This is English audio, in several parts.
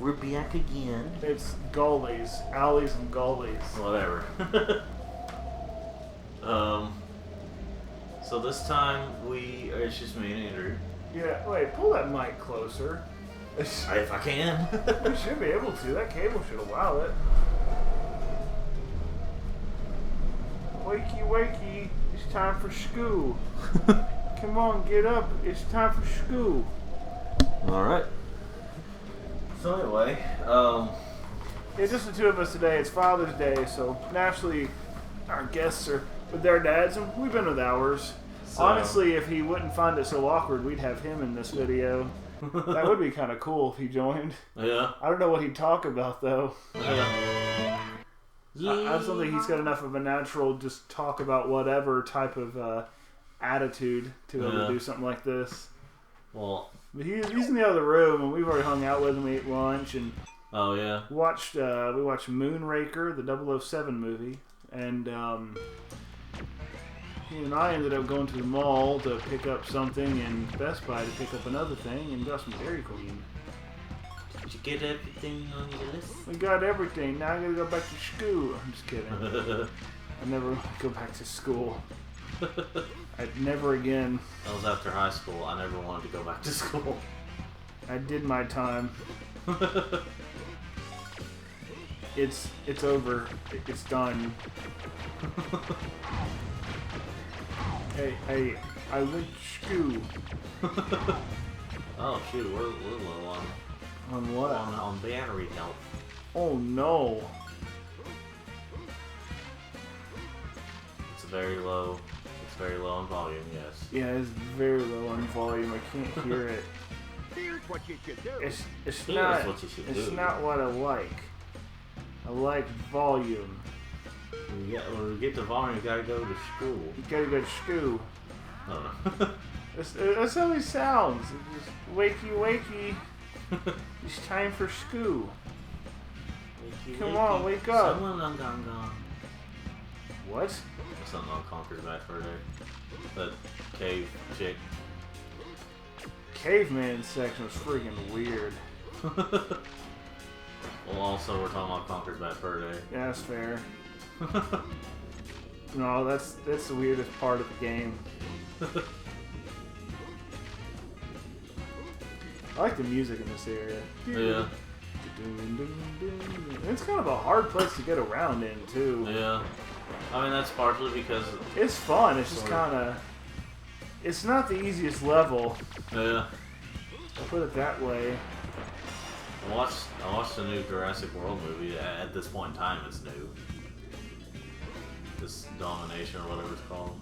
We're back again. It's gullies, alleys and gullies. Whatever. So this time it's just me and Andrew. Yeah, wait, pull that mic closer. If I can. We should be able to. That cable should allow it. Wakey, wakey. It's time for school. Come on, get up. It's time for school. Alright. So anyway, Yeah, just the two of us today. It's Father's Day, so naturally our guests are with their dads, and we've been with ours. So, honestly, if he wouldn't find it so awkward, we'd have him in this video. That would be kind of cool if he joined. Yeah. I don't know what he'd talk about, though. Yeah. I don't think he's got enough of a natural just talk about whatever type of attitude to be able to do something like this. Well, but he's in the other room, and we've already hung out with him, we ate lunch, and oh yeah, we watched Moonraker, the 007 movie, and he and I ended up going to the mall to pick up something, and Best Buy to pick up another thing, and got some Dairy Queen. Did you get everything on your list? We got everything. Now I gotta go back to school. I'm just kidding. I never want to go back to school. I'd never again. That was after high school. I never wanted to go back to school. I did my time. It's over. It's done. Hey, I went to school. Oh shoot, we're low on. On what? On battery health. Oh no. It's very low. It's very low in volume, yes. Yeah, it's very low on volume. I can't hear it. Here's what you should do. It's not what I like. I like volume. Yeah, when we get to volume, you gotta go to school. You gotta go to school. Oh. That's how he sounds. It's just wakey, wakey. It's time for school. Come on, wake up. Someone gone. What? Something on Conker's Bad Fur Day. That cave chick. Caveman section was freaking weird. Well, also we're talking about Conker's Bad Fur Day. Yeah, that's fair. No, that's the weirdest part of the game. I like the music in this area. Yeah. It's kind of a hard place to get around in, too. Yeah. I mean, that's partially because... It's fun, it's just kind of... It's not the easiest level. Yeah. I'll put it that way. I watched the new Jurassic World movie. At this point in time, it's new. This Domination or whatever it's called.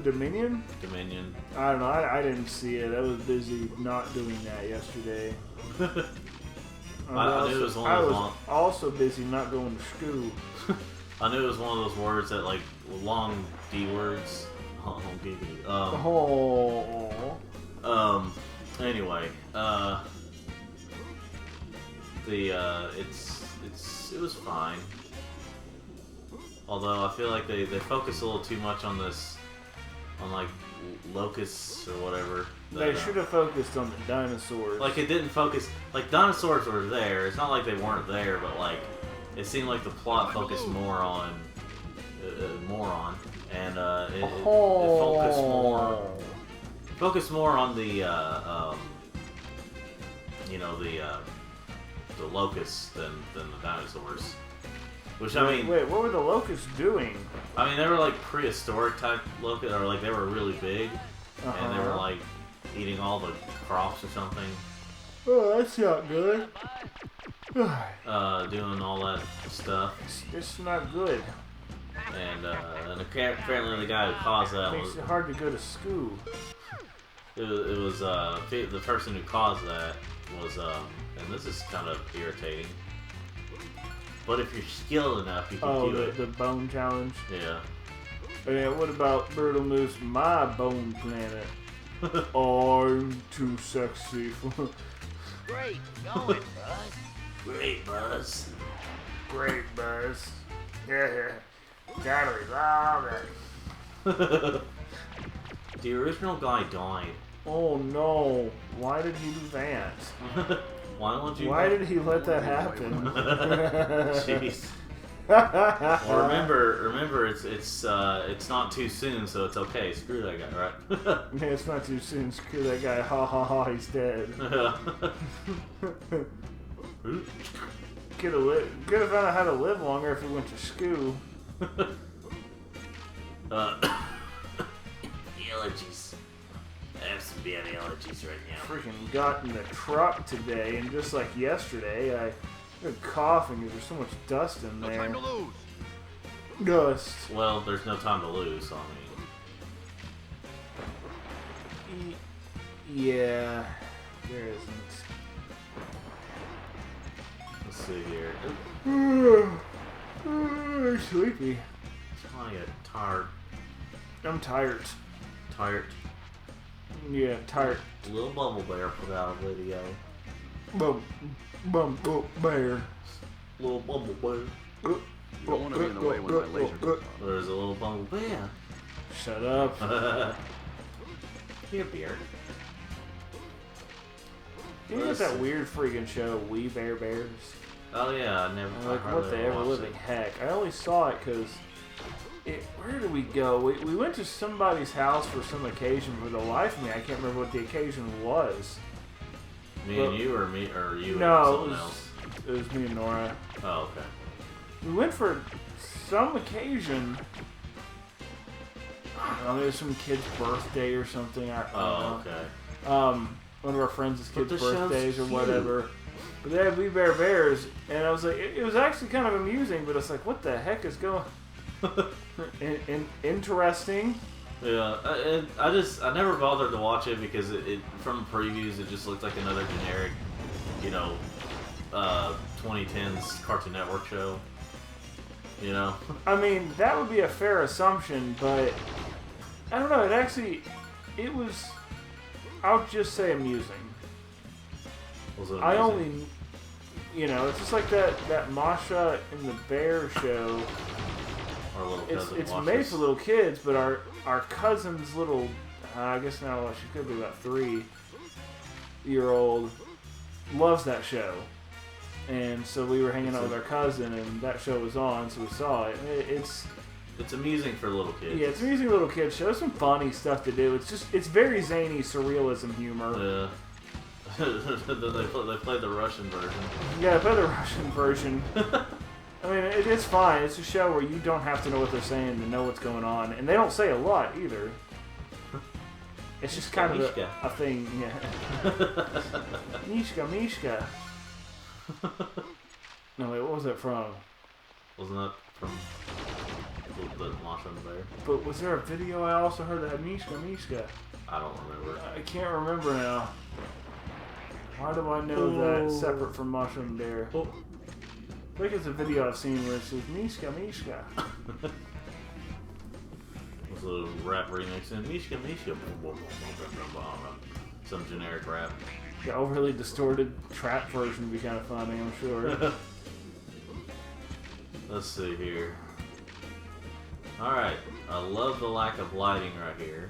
Dominion? Dominion. I don't know. I didn't see it. I was busy not doing that yesterday. I knew it was one of those long... also busy not going to school. I knew it was one of those words that, like, long D words. Anyway, it was fine. Although I feel like they focus a little too much on this, on like locusts or whatever. They should have focused on the dinosaurs. Like it didn't focus. Like dinosaurs were there. It's not like they weren't there, but like it seemed like the plot focused more on and it focused more on the the locusts than the dinosaurs. Which I mean, wait, what were the locusts doing? I mean, they were like prehistoric type locusts, or like they were really big, and they were like eating all the crops or something. Oh, that's not good. Doing all that stuff. It's not good. And apparently the guy who caused that makes it hard to go to school. It was the person who caused that was and this is kind of irritating. But if you're skilled enough, you can do it. The bone challenge? Yeah. Yeah, what about Brutal Moose, my bone planet? I'm too sexy for... Great going, Buzz. Great, Buzz. Great, Buzz. Yeah. Gotta resolve it. The original guy died. Oh no. Why did he do that? Why won't you? Why did he let that happen? Jeez. Well, remember, it's not too soon, so it's okay. Screw that guy, right? Man, it's not too soon. Screw that guy. Ha ha ha. He's dead. Could have found out how to live longer if he went to school. Allergies. I have some bad allergies right now. Freaking got in the truck today, and just like yesterday, I started coughing because there's so much dust in No there. time to lose. Dust. Well, there's no time to lose. I mean, Yeah, there isn't. let's see here. I'm sleepy. It's kind of tired. I'm tired. Tired. Yeah, tired. Little Bubble Bear put out a video. Bum, bear. Little Bubble Bear. You don't want to be in the way when my laser goes off. There's a little Bubble Bear. Shut up. Here, beard. You got that weird freaking show, We Bear Bears? Oh yeah, I never. Like, I what the ever watched living it. heck? I only saw it because... Where did we go? We went to somebody's house for some occasion. For the life of me, I can't remember what the occasion was. Me and you, or me, or you No, and someone else? it was me and Nora. Oh, okay. We went for some occasion. I don't know, maybe some kid's birthday or something. I don't know. Okay. One of our friends' But kids' the show's birthdays or cute. whatever. But they had We Bear Bears, and I was like, it was actually kind of amusing, but it's like, what the heck is going? Interesting. Yeah, and I never bothered to watch it because it from previews it just looked like another generic, 2010s Cartoon Network show. I mean, that would be a fair assumption, but I don't know. It was. I'll just say amusing. Was it I amazing? only, it's just like that Masha and the Bear show. Our little It's cousin watched made this. for little kids, but our cousin's little, I guess now she could be about 3-year-old, loves that show. And so we were hanging out with our cousin, and that show was on, so we saw it. It's amusing for little kids. yeah, it's an amusing little kid show. There's some funny stuff to do. It's very zany surrealism humor. Yeah. they played the Russian version. Yeah, play the Russian version. I mean, it's fine. It's a show where you don't have to know what they're saying to know what's going on, and they don't say a lot either. It's just kind of a thing, yeah. Mishka. No, wait, what was that from? Wasn't that from the Masha and the Bear? But was there a video I also heard that had Mishka? I don't remember. I can't remember now. Why do I know that separate from Masha and Bear? I think it's a video I've seen where it says Mishka. Was a rap remix in Mishka. Some generic rap. The overly distorted trap version would be kind of funny, I'm sure. Let's see here. Alright, I love the lack of lighting right here.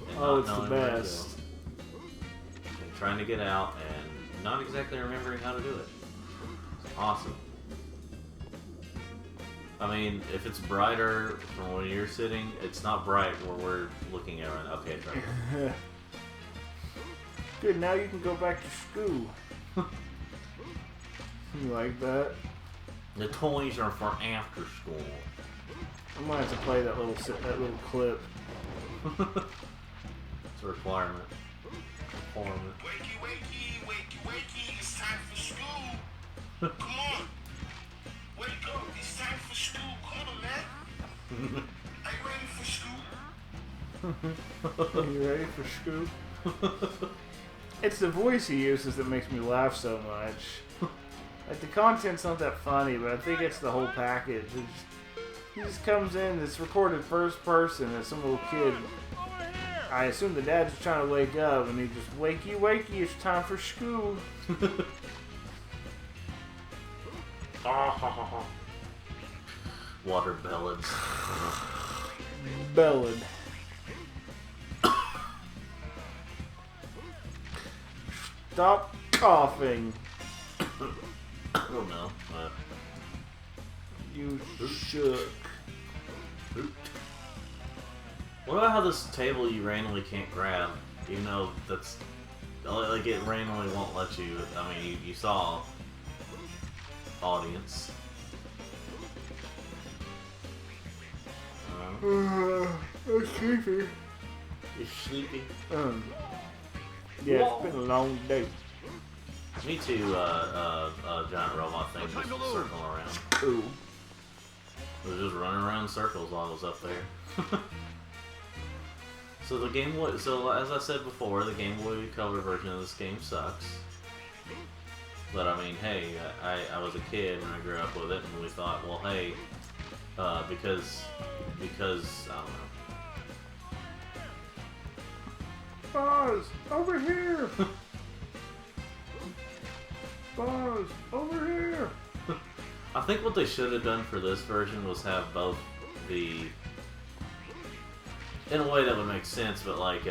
And Oh, not it's the knowing where to best. go. And trying to get out and not exactly remembering how to do it. It's awesome. I mean, if it's brighter from where you're sitting, it's not bright where we're looking at right now. Okay, it's right here. Good, now you can go back to school. You like that? The toys are for after school. I might have to play that little clip. It's a requirement. Wakey, it's time for school. Come on. Wake up, it's time for school. Come on, man. Are you ready for school? Are you ready for school? It's the voice he uses that makes me laugh so much. Like, the content's not that funny, but I think it's the whole package. He just comes in, it's recorded first person as some little kid. I assume the dad's just trying to wake up, and he just, wakey, it's time for school. Water ballads. Bellad. Stop coughing. I don't know. You shook. What about how this table you randomly can't grab? Even though that's... Like, it randomly won't let you... I mean, you saw... Audience. I'm sleepy. You're sleepy? Yeah, it's been a long day. Me too, giant robot thing just circling around. Ooh. I was just running around in circles while I was up there. So the Game Boy, so as I said before, the Game Boy Color version of this game sucks. But I mean, hey, I was a kid and I grew up with it, and we thought, well, hey, because I don't know. Buzz, over here! Buzz, over here! I think what they should have done for this version was have both the, in a way that would make sense, but like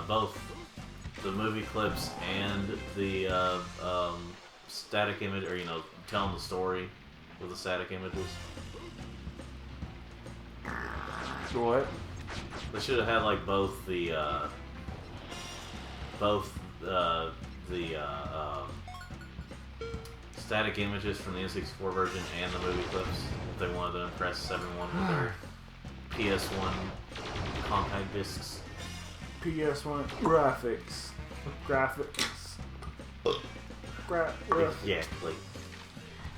both the movie clips and the static image, or telling the story with the static images. What? They should have had like both the static images from the N64 version and the movie clips if they wanted to impress everyone with their PS1 compact discs. PS1 graphics. Exactly.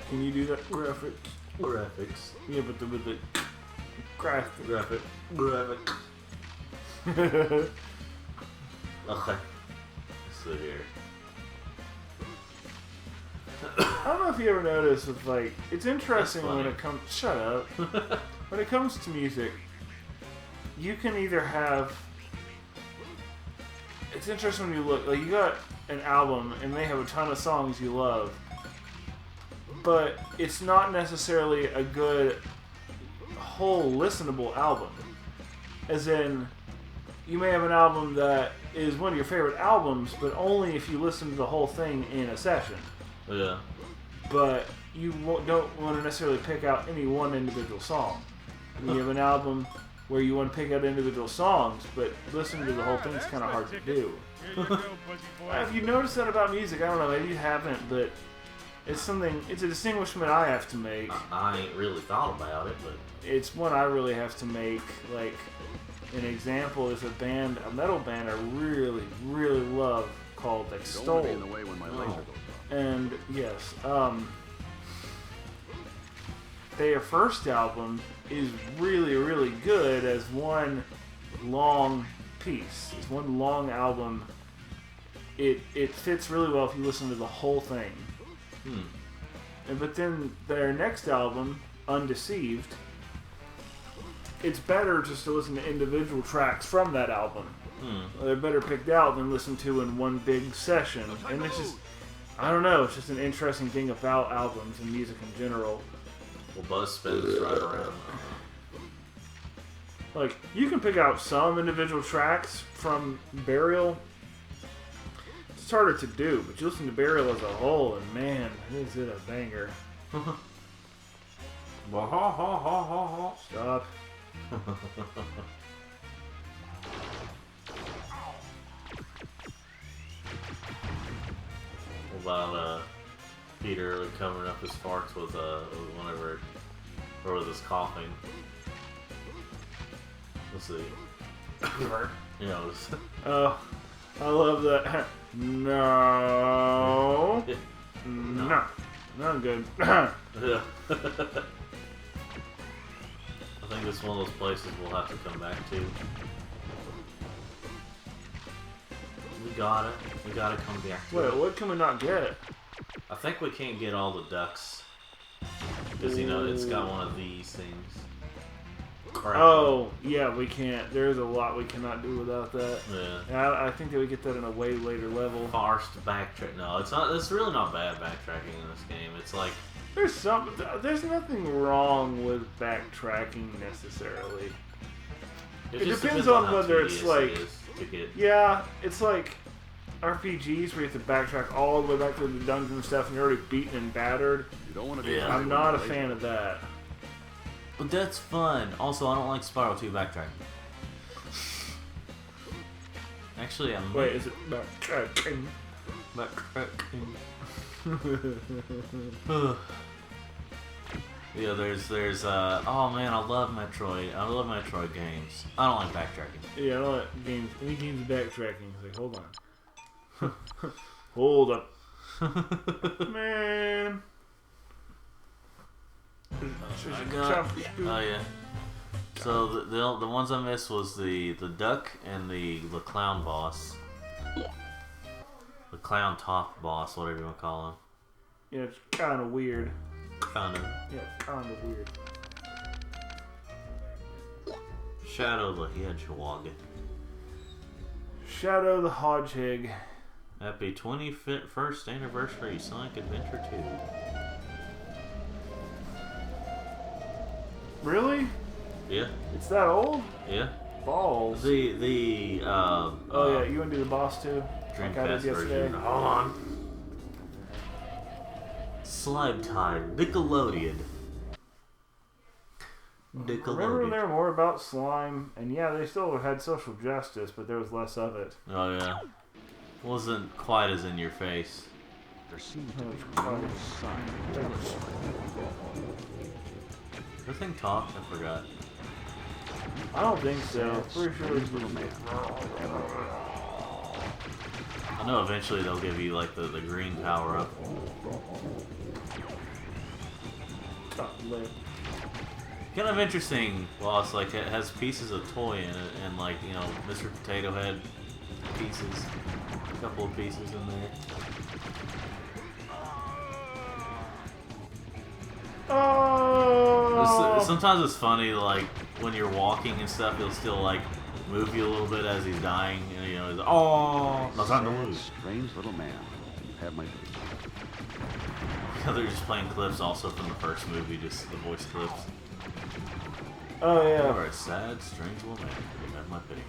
Can you do that? Graphics. Graphics. Yeah, but with the graphic. Graphics. Okay. So here. I don't know if you ever noticed with like, it's interesting That's when funny. it comes, shut up. When it comes to music, you can either have, it's interesting when you look, like you got an album and they have a ton of songs you love, but it's not necessarily a good whole listenable album. As in, you may have an album that is one of your favorite albums, but only if you listen to the whole thing in a session. Yeah. But you don't want to necessarily pick out any one individual song. And you have an album where you want to pick out individual songs, but listening to the whole thing is kind of hard to do. If you noticed that about music, I don't know, maybe you haven't, but it's a distinguishment I have to make. I ain't really thought about it, but It's one I really have to make. Like, an example is a metal band I really, really love called Don't want Extol. to be in the way when my laser goes off. And yes, their first album is really, really good as one long piece. It's one long album. It fits really well if you listen to the whole thing. But then their next album, Undeceived, it's better just to listen to individual tracks from that album. They're better picked out than listened to in one big session. And it's just, I don't know, it's just an interesting thing about albums and music in general. well, Buzz spins right around. Like, you can pick out some individual tracks from Burial. It's harder to do, but you listen to Burial as a whole, and man, is it a banger. Stop. About Peter covering up his farts with whenever, or with his coughing. Let's see. Oh, I love that. No. No. Not good. Yeah. I think it's one of those places we'll have to come back to. We gotta come back to Wait, it. what can we not get? I think we can't get all the ducks. Because, it's got one of these things. Crap. Oh, yeah, we can't. There's a lot we cannot do without that. Yeah. And I think that we get that in a way later level. Forced backtrack. No, it's not. It's really not bad backtracking in this game. It's like, There's nothing wrong with backtracking necessarily. it It just depends on how whether it's tedious like- it is to get. Yeah, it's like RPGs where you have to backtrack all the way back to the dungeon and stuff, and you're already beaten and battered. You don't want to be. Yeah. I'm not a fan of that. But that's fun. Also, I don't like Spiral 2 backtracking. Actually, I'm... Wait, is it backtracking? Backtracking. Yeah, there's oh man, I love Metroid. I love Metroid games. I don't like backtracking. Yeah, I don't like games. Any games backtracking. It's like, hold on. Hold up. Man. Oh yeah. So the ones I missed was the duck and the clown boss. The clown top boss, whatever you want to call him. Yeah, it's kind of weird. Kind of. Yeah, kind of weird. Shadow the Hedgehog. Shadow the Hedgehog. Happy 21st anniversary Sonic Adventure 2. Really? Yeah. It's that old? Yeah. Balls. Oh yeah, you want to do the boss too? Like I did Dreamcast yesterday. version. Hold on. Slime Time. Nickelodeon. Remember when they were more about slime? And yeah, they still had social justice, but there was less of it. Oh yeah. Wasn't quite as in your face. There seems to be no sign. Does the thing talk? I forgot. I don't think so. Pretty sure it's Little man. I know eventually they'll give you like the green power up. top lip. Kind of interesting boss, like it has pieces of toy in it, and like, you know, Mr. Potato Head pieces, a couple of pieces in there. Oh! Sometimes it's funny, like when you're walking and stuff, he'll still like move you a little bit as he's dying, and you know, he's like, oh, no time to lose. Strange little man. You have my. They're just playing clips also from the first movie, just the voice clips. Oh yeah. You are a sad, strange little man. You have my pity.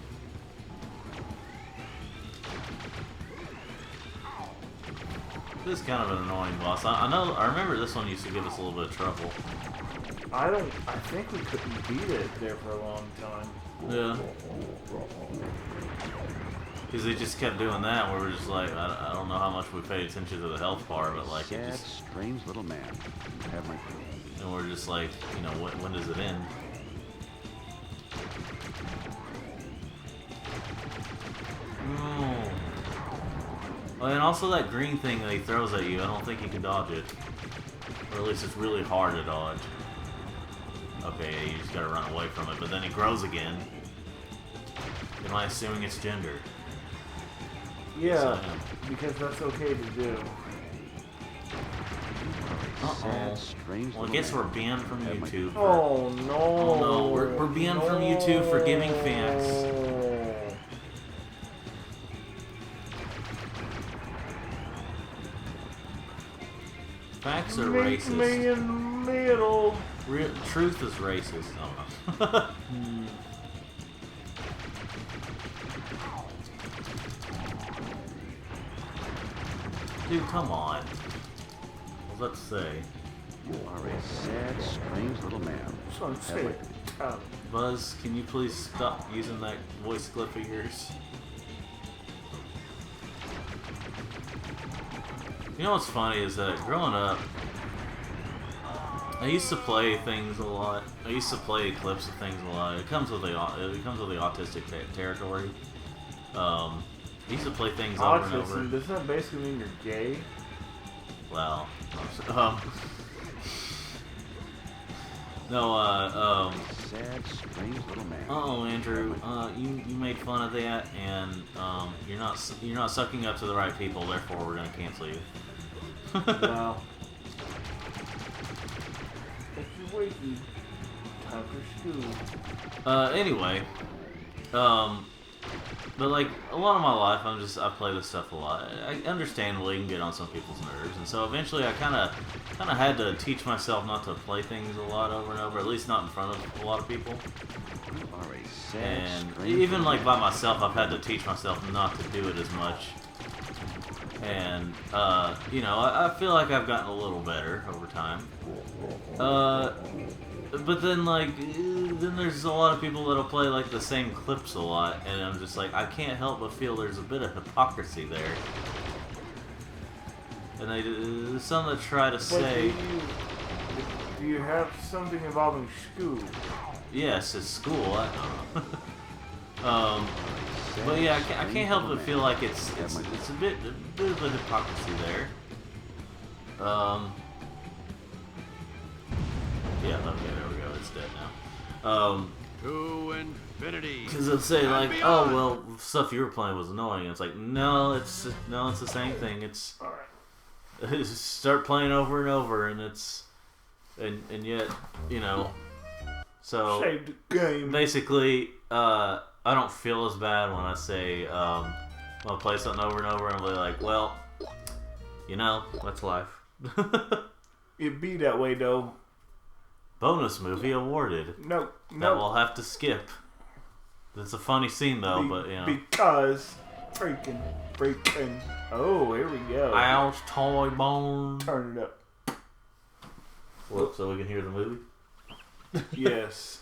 This is kind of an annoying boss. I know. I remember this one used to give us a little bit of trouble. I think we couldn't beat it there for a long time. Yeah. Because they just kept doing that, where we're just like, I don't know how much we paid attention to the health bar, but like Sad, it just, strange little man. You have my pity. and we're just like, you know, when does it end? Oh. Well, and also that green thing that he throws at you, I don't think you can dodge it. Or at least it's really hard to dodge. Okay, yeah, you just gotta run away from it, but then it grows again. Am I assuming it's gender? Yeah, So, because that's okay to do. uh-oh. Sad, strange Well, I little guess man. we're banned from Have my YouTube. Oh no! Oh no, we're banned from YouTube for giving facts. Facts are Meet racist. me in the middle. Truth is racist. Oh no. Dude, come on. What was that to say? You are a sad, strange little man. So I'm Have saying. my pity. Buzz, can you please stop using that voice clip of yours? You know what's funny is that growing up, I used to play things a lot. I used to play clips of things a lot. It comes with the autistic territory. I used to play things over and over. Autism, does that basically mean you're gay? Well, Sad, strange little man. Andrew, you made fun of that, and you're not sucking up to the right people. Therefore, we're gonna cancel you. Wow. If you're waking, time for school. Anyway, but like a lot of my life, I play this stuff a lot. I understandably can get on some people's nerves, and so eventually I kind of had to teach myself not to play things a lot over and over, at least not in front of a lot of people. You are a sad, And strange even little like man. by myself, I've had to teach myself not to do it as much. And, you know, I feel like I've gotten a little better over time. But then, like, then there's a lot of people that'll play, like, the same clips a lot, and I'm just like, I can't help but feel there's a bit of hypocrisy there. And there's some that try to say... Do you have something involving school? Yes, it's school, I know. But yeah, I can't help but feel like it's a bit of a hypocrisy there. Yeah, okay, there we go. It's dead now. To infinity. Because they'll say like, oh well, stuff you were playing was annoying. It's like, no, it's the same thing. It's start playing over and over, and it's and yet, you know, so Saved the game. basically, I don't feel as bad when I say when I play something over and over, and I'm like, well, you know, that's life. It be that way though. Bonus movie awarded. No, That we'll have to skip. It's a funny scene though, but you know. Because freaking. Oh, here we go. Ouch, toy bone. Turn it up. Whoops, so we can hear the movie. Yes.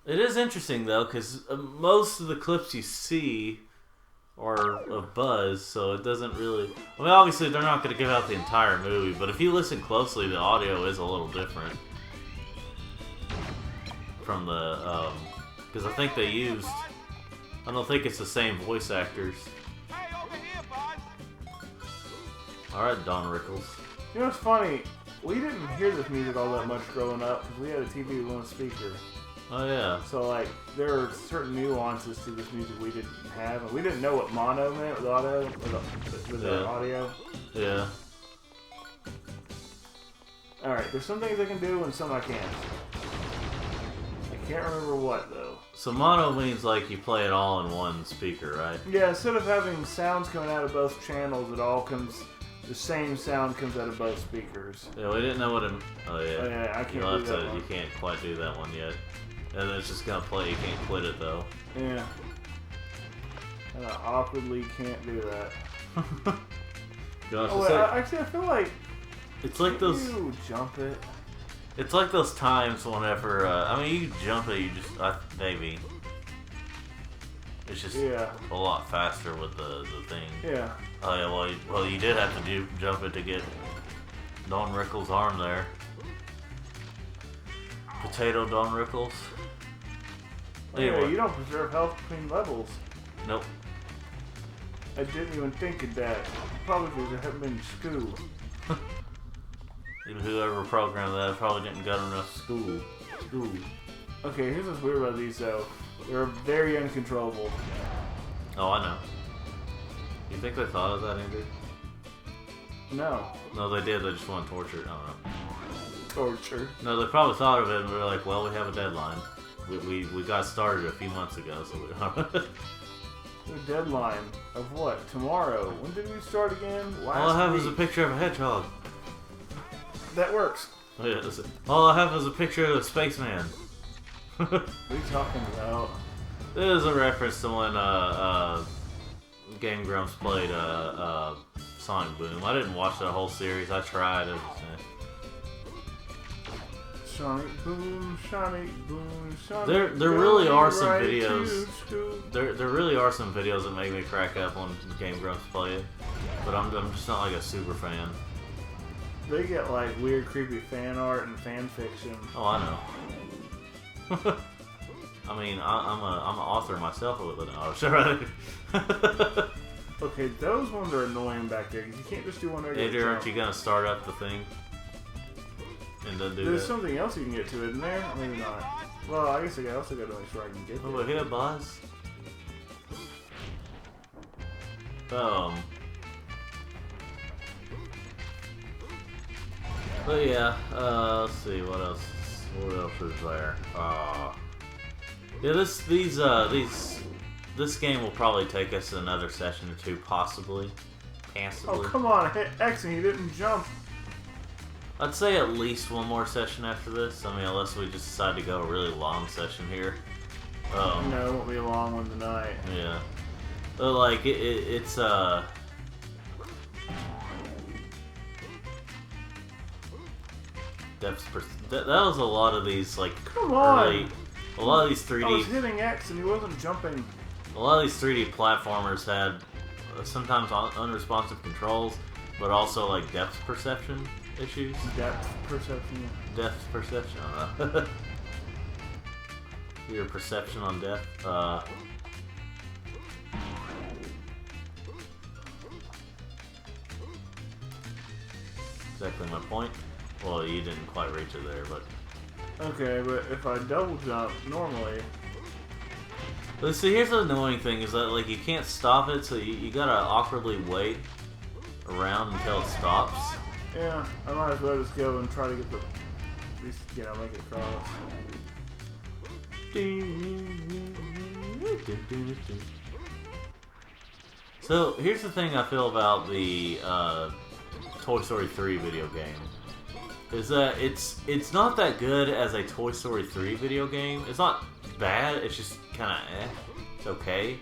It is interesting though, because most of the clips you see are of Buzz, so it doesn't really... I mean, obviously they're not going to give out the entire movie, but if you listen closely, the audio is a little different from the... because I think they used... I don't think it's the same voice actors. Alright, Don Rickles. You know what's funny? We didn't hear this music all that much growing up because we had a TV with one speaker. Oh yeah. So like, there are certain nuances to this music we didn't have, and we didn't know what mono meant with auto, with the audio. Yeah. All right, there's some things I can do and some I can't. I can't remember what though. So mono means like you play it all in one speaker, right? Yeah, instead of having sounds coming out of both channels, it all comes. The same sound comes out of both speakers. Yeah, we didn't know what it... Oh yeah. Oh, yeah, I can't You'll do have that to, one. You can't quite do that one yet. And then it's just gonna play, you can't quit it though. Yeah. And I awkwardly can't do that. Gosh, Oh, it's wait, like, actually, I feel like... it's like those... You jump it. It's like those times whenever, I mean, you jump it, you just, maybe. It's just Yeah. a lot faster with the thing. Yeah. Oh yeah, well you did have to jump it to get Don Rickles' arm there. Potato Don Rickles. Anyway, Anyway. you don't preserve health between levels. Nope. I didn't even think of that. Probably because I haven't been in school. Even whoever programmed that probably didn't got enough school. Okay, here's what's weird about these though. They're very uncontrollable. Oh, I know. You think they thought of that, Andrew? No. No, they did. They just want to torture it. I don't know. Torture. No, they probably thought of it and we were like, well, we have a deadline. We got started a few months ago, so we... The deadline of what? Tomorrow. When did we start again? Last All I have week. is a picture of a hedgehog. That works. All I have is a picture of a spaceman. What are you talking about? This is a reference to when Game Grumps played Sonic Boom. I didn't watch that whole series. I tried. Sonic Boom, Sonic Boom, Sonic. There really are some right videos. to school. There really are some videos that make me crack up when Game Grumps play it, but I'm just not like a super fan. They get like weird, creepy fan art and fan fiction. Oh, I know. I mean, I'm an author myself of it, but no, sure. Okay, those ones are annoying back there. You can't just do one regular Andrew, aren't jump. you gonna start up the thing and then do There's that? something else you can get to, isn't there? Or maybe not. Well, I guess I also got to make sure I can get Oh, there. we're here, boss. But yeah, let's see what else. What else is there? Yeah, this game will probably take us another session or two, possibly. Oh, come on, hit X and you didn't jump. I'd say at least one more session after this. I mean, unless we just decide to go a really long session here. No, it won't be a long one tonight. Yeah. Like it's that was a lot of these like Come on! early, a lot of these 3D. I was hitting X and he wasn't jumping. A lot of these 3D platformers had sometimes unresponsive controls, but also like depth perception issues. Depth perception. Depth perception. I don't know. Your perception on depth. Exactly my point. Well, you didn't quite reach it there, but. Okay, but if I double jump normally. But see, here's the annoying thing: is that like you can't stop it, so you gotta awkwardly wait around until it stops. Yeah, I might as well just go and try to get the, at least, you know, make it cross. So here's the thing I feel about the Toy Story 3 video game. Is that it's not that good as a Toy Story 3 video game. It's not bad, it's just kinda It's okay.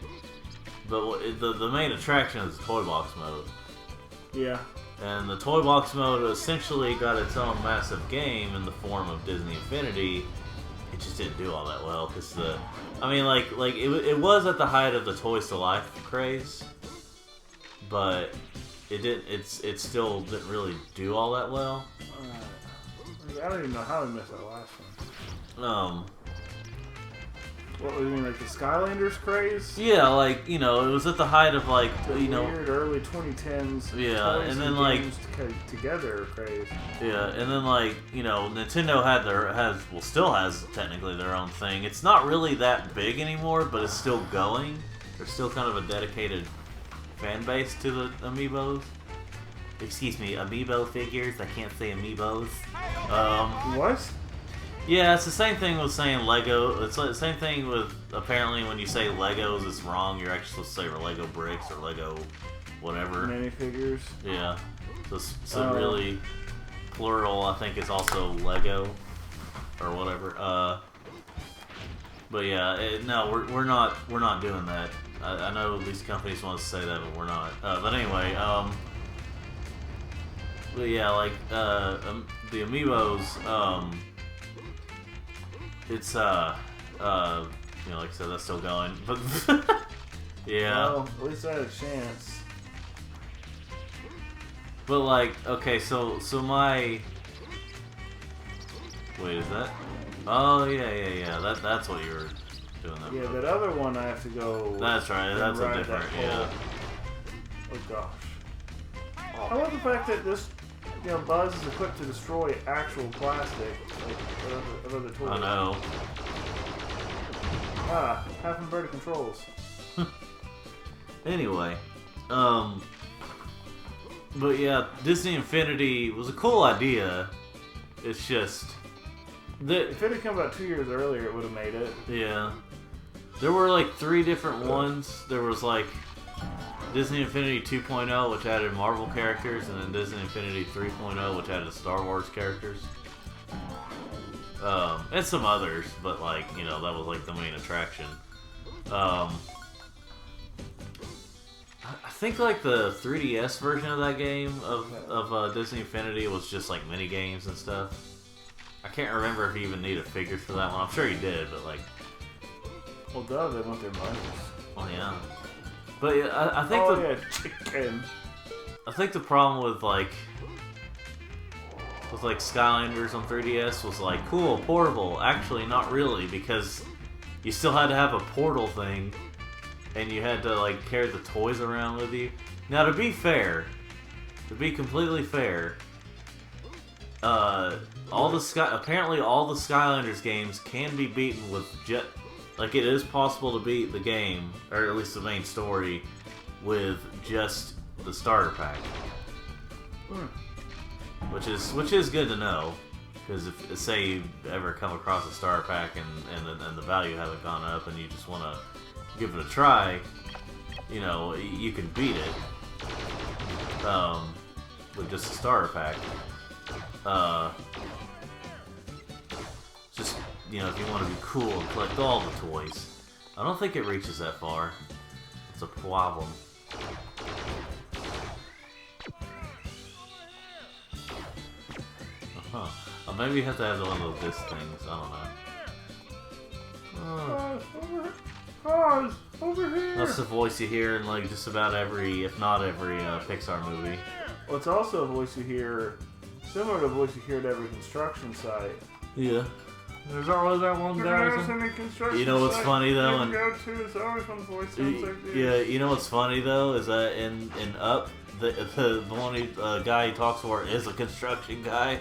But the main attraction is the Toy Box mode. Yeah. And the Toy Box mode essentially got its own massive game in the form of Disney Infinity. It just didn't do all that well because it was at the height of the Toys to Life craze, but it still didn't really do all that well. I don't even know how we missed that last one. What do you mean, like the Skylanders craze? Yeah, like, you know, it was at the height of like, The you know, weird early 2010s. Yeah, toys and then like games together craze. yeah, and then like, you know, Nintendo still has technically their own thing. It's not really that big anymore, but it's still going. There's still kind of a dedicated fan base to the amiibos. Excuse me, amiibo figures. I can't say amiibos. What? Yeah, it's the same thing with saying Lego. It's like the same thing with, apparently when you say Legos, it's wrong. You're actually supposed to say Lego bricks or Lego whatever. Minifigures. Yeah. So really, plural, I think, is also Lego or whatever. But yeah, no, we're not doing that. I know these companies want to say that, but we're not. But anyway, but yeah, like the amiibos, it's you know, like I said, that's still going, but yeah. Well, at least I had a chance. But like, okay, so my wait, is that? Oh yeah. That's what you were doing that. Yeah, for. that other one I have to go. That's right. That's a different. Yeah. Oh gosh. I love the fact that this, you know, Buzz is equipped to destroy actual plastic, like of other toys. I know. Ah, half inverted controls. Anyway, but yeah, Disney Infinity was a cool idea. It's just If it had come about 2 years earlier, it would have made it. yeah. There were like 3 different ones. There was like Disney Infinity 2.0, which added Marvel characters, and then Disney Infinity 3.0, which added Star Wars characters. And some others, but like, you know, that was like the main attraction. I think like the 3DS version of that game of Disney Infinity was just like mini games and stuff. I can't remember if you even needed figures for that one. I'm sure you did, but like, Well, duh, they want their money. well, yeah. But yeah, I think yeah, chicken. I think the problem with like Skylanders on 3DS was like, cool, portable. Actually, not really, because you still had to have a portal thing, and you had to like carry the toys around with you. Now, to be fair, to be completely fair, apparently all the Skylanders games can be beaten with like, it is possible to beat the game, or at least the main story, with just the starter pack. Which is good to know, because if say you ever come across a starter pack and the value hasn't gone up and you just want to give it a try, you know, you can beat it with just a starter pack. Just, you know, if you want to be cool and collect all the toys. I don't think it reaches that far. It's a problem. Uh-huh. Or maybe you have to have one of those disc things. I don't know. Pause! Over here! That's the voice you hear in like just about every, if not every, Pixar movie. Well, it's also a voice you hear, similar to a voice you hear at every construction site. Yeah. There's always that one guy. You know what's funny though? And go to, it's always one voice sounds like this. yeah, you know what's funny though is that in Up, the one guy he talks for is a construction guy.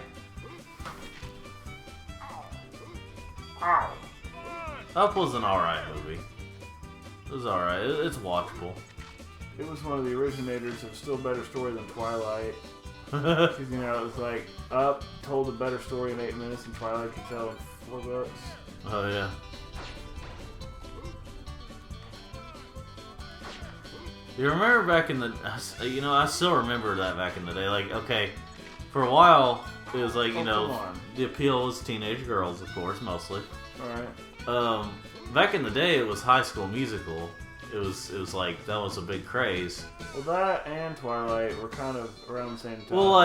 Ow. Up was an alright movie. It was alright. It's watchable. It was one of the originators of Still Better Story Than Twilight. Because, you know, it was like, Up told a better story in 8 minutes and Twilight could tell in $4. Oh, yeah. You remember back in the... You know, I still remember that back in the day. Like, okay, for a while, it was like, you know, the appeal was teenage girls, of course, mostly. Alright. Back in the day, it was High School Musical. It was like, that was a big craze. Well, that and Twilight were kind of around the same time. Well,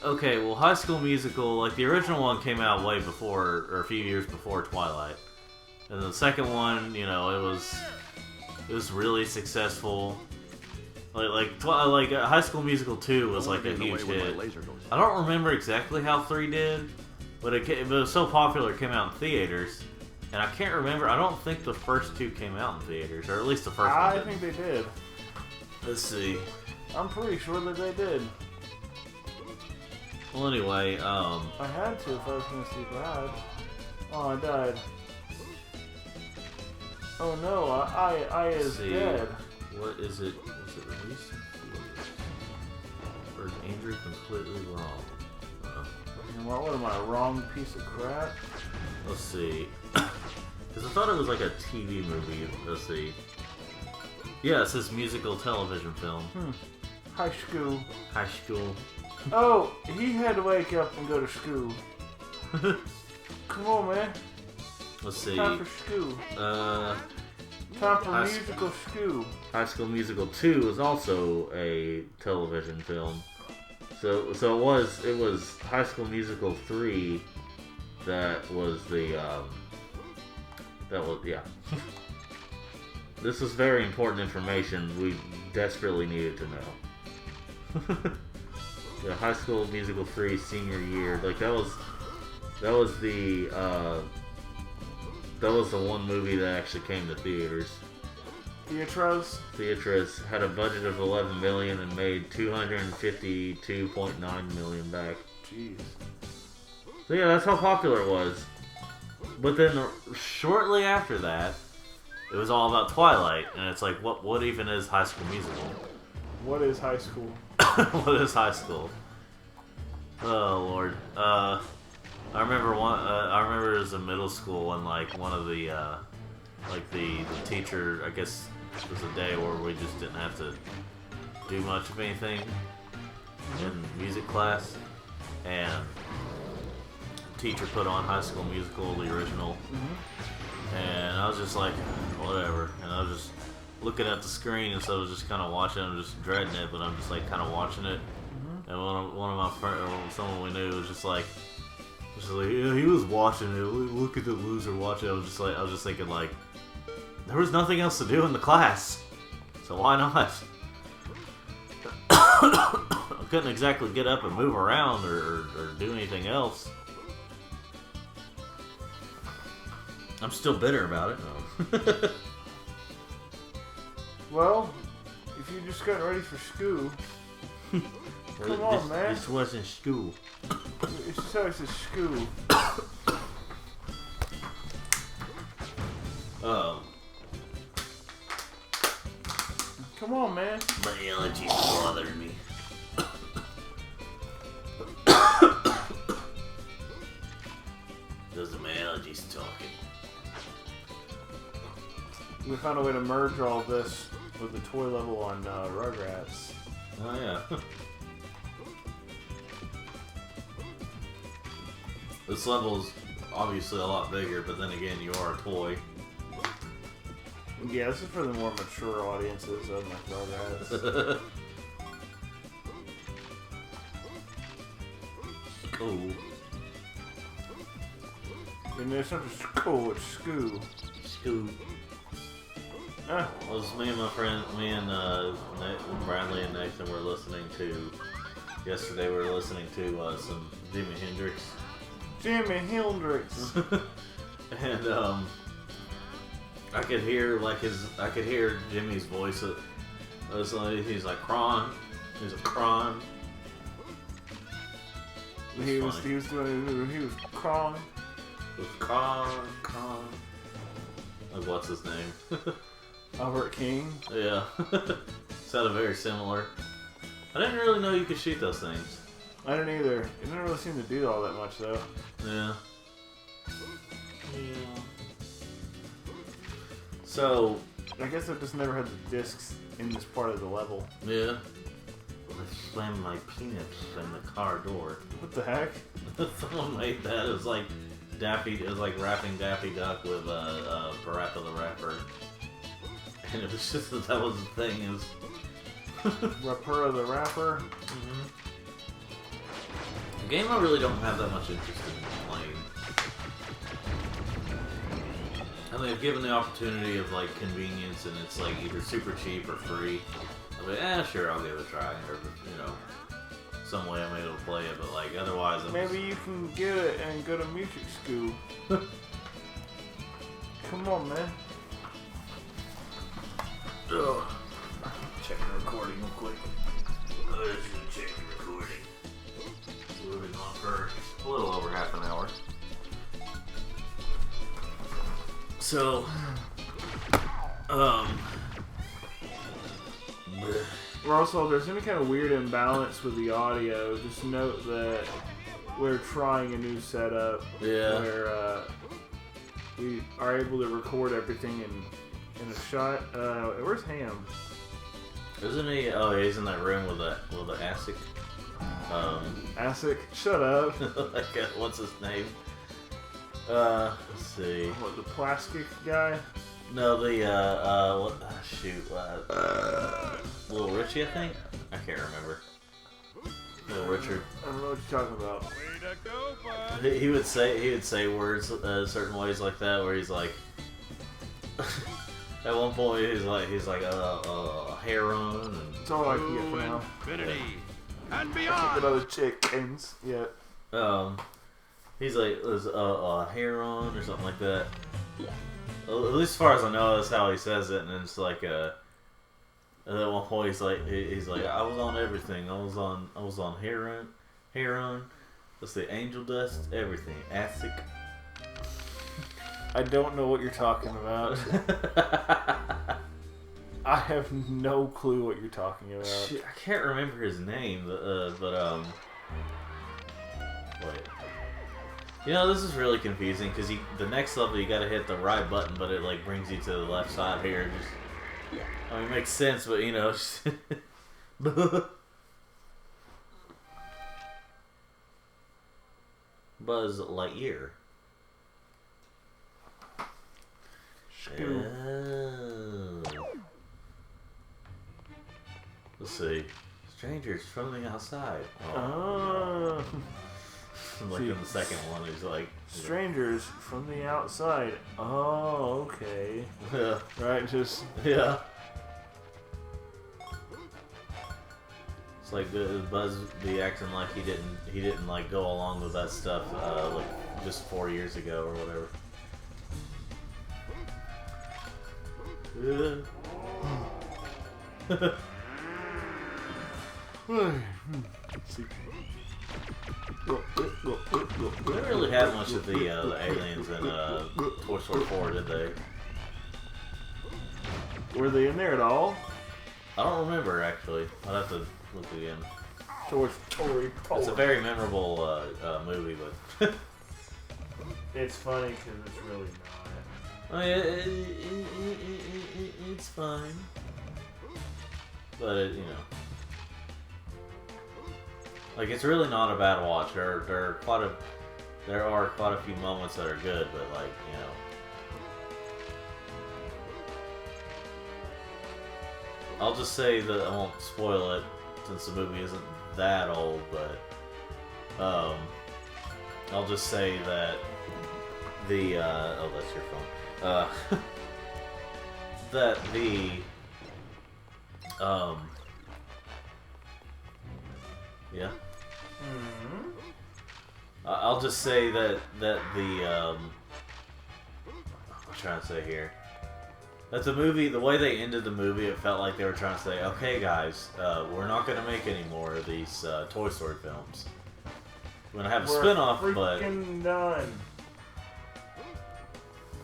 okay, well, High School Musical, like, the original one came out way before, or a few years before Twilight. And the second one, you know, it was really successful. Like High School Musical 2 was like a huge hit. I don't remember exactly how 3 did, but it was so popular it came out in theaters. And I can't remember, I don't think the first 2 came out in theaters, or at least the first one I didn't. think they did. Let's see. I'm pretty sure that they did. Well, anyway, I had to if I was going to see Brad. Oh, I died. Oh no, I is dead. What is it? Was it released? Or is Andrew completely wrong? What am I, wrong piece of crap? Let's see. Because I thought it was like a TV movie. Let's see. Yeah, it says musical television film. High school. High school. Oh, he had to wake up and go to school. Come on, man. Let's see. Time for school. Time for musical school. High School Musical 2 is also a television film. So it was High School Musical 3 that was yeah. This is very important information we desperately needed to know. Yeah, High School Musical 3 senior year, like that was the one movie that actually came to theaters. Theaters had a budget of $11 million and made $252.9 million back. Jeez. So yeah, that's how popular it was. But then shortly after that, it was all about Twilight, and it's like, what even is High School Musical? What is high school? What is high school? Oh Lord. I remember I remember it was in middle school, and like one of the the teacher, I guess it was a day where we just didn't have to do much of anything in music class, and the teacher put on High School Musical, the original, and I was just like, whatever, and I was just looking at the screen instead of just kind of watching it, I'm just dreading it, but I'm just like kind of watching it, and one of my friends, or someone we knew, was just like, yeah, he was watching it. Look at the loser watching it. I was just thinking like, there was nothing else to do in the class, so why not? I couldn't exactly get up and move around or do anything else. I'm still bitter about it. No. Well, if you just got ready for school, come on, man. This wasn't school. It starts at school. Come on, man. My allergies bothering me. Those are my allergies talking. We found a way to merge all of this with the toy level on Rugrats. Oh yeah. This level is obviously a lot bigger, but then again, you are a toy. Yeah, this is for the more mature audiences of my Rugrats. Cool. And it's not just school, it's school. School. Ah, It was me and my friend, Bradley and Nathan were listening to, yesterday we were listening to some Jimi Hendrix. Jimi Hendrix. And I could hear Jimmy's voice. It was like, he's like crying. He's a crying. He was crawling. It was crying. Like what's his name? Albert King. Yeah. Sounded very similar. I didn't really know you could shoot those things. I didn't either. It didn't really seem to do all that much though. Yeah. So, I guess I just never had the discs in this part of the level. yeah. I slammed my penis in the car door. What the heck? Someone made that. It was like Daffy. It was like rapping Daffy Duck with Parappa the Rapper. And it was just that was the thing. It was Rapper the Rapper. mm-hmm. A game I really don't have that much interest in playing. And they've given the opportunity of like convenience, and it's like either super cheap or free. I'm like, sure, I'll give it a try, or some way I'm able to play it. But like otherwise, Maybe you can get it and go to music school. Come on, man. Ugh. Check the recording real quick. Just gonna check the recording. We've been on for a little over half an hour. So, Also, if there's any kind of weird imbalance with the audio, just note that we're trying a new setup yeah. where we are able to record everything in a shot. Where's Ham? Isn't he? Oh, he's in that room with the ASIC. ASIC? Shut up. What's his name? Let's see. What, the plastic guy? No, the Little Richie, I think. I can't remember. Little Richard. I don't know what you're talking about. Way to go, bud. He would say words certain ways like that, where he's like. At one point, he's like heron. And That's all I can get for now. Infinity and I can't beyond. get other chickens yet. he's like a heron or something like that. At least as far as I know, that's how he says it, and it's like at one point he's like I was on everything. I was on heron. Let's see, angel dust, everything, ASIC. I don't know what you're talking about. I have no clue what you're talking about. Shit, I can't remember his name, but wait. You know, this is really confusing because the next level you gotta hit the right button, but it like brings you to the left side here. Just, I mean, it makes sense, but you know. Buzz Lightyear. Oh. Let's see. Strangers from the outside. Oh. Like in the second one, he's like strangers from the outside. Oh, okay. Yeah. Right, just Yeah. It's like Buzz be acting like he didn't like go along with that stuff like just 4 years ago or whatever. see. They didn't really have much of the aliens in Toy Story 4, did they? Were they in there at all? I don't remember actually. I'd have to look again. Toy Story 4. It's a very memorable movie, but It's funny because it's really not. I mean, it's fine. But you know, like it's really not a bad watch. There are quite a few moments that are good, but like I'll just say that I won't spoil it since the movie isn't that old, but I'll just say that the oh, that's your phone. That the yeah. Mm-hmm. I'll just say that the I'm trying to say here. That the movie, the way they ended the movie, it felt like they were trying to say, okay guys, we're not going to make any more of these Toy Story films. We're going to have a spin-off, but... freaking done.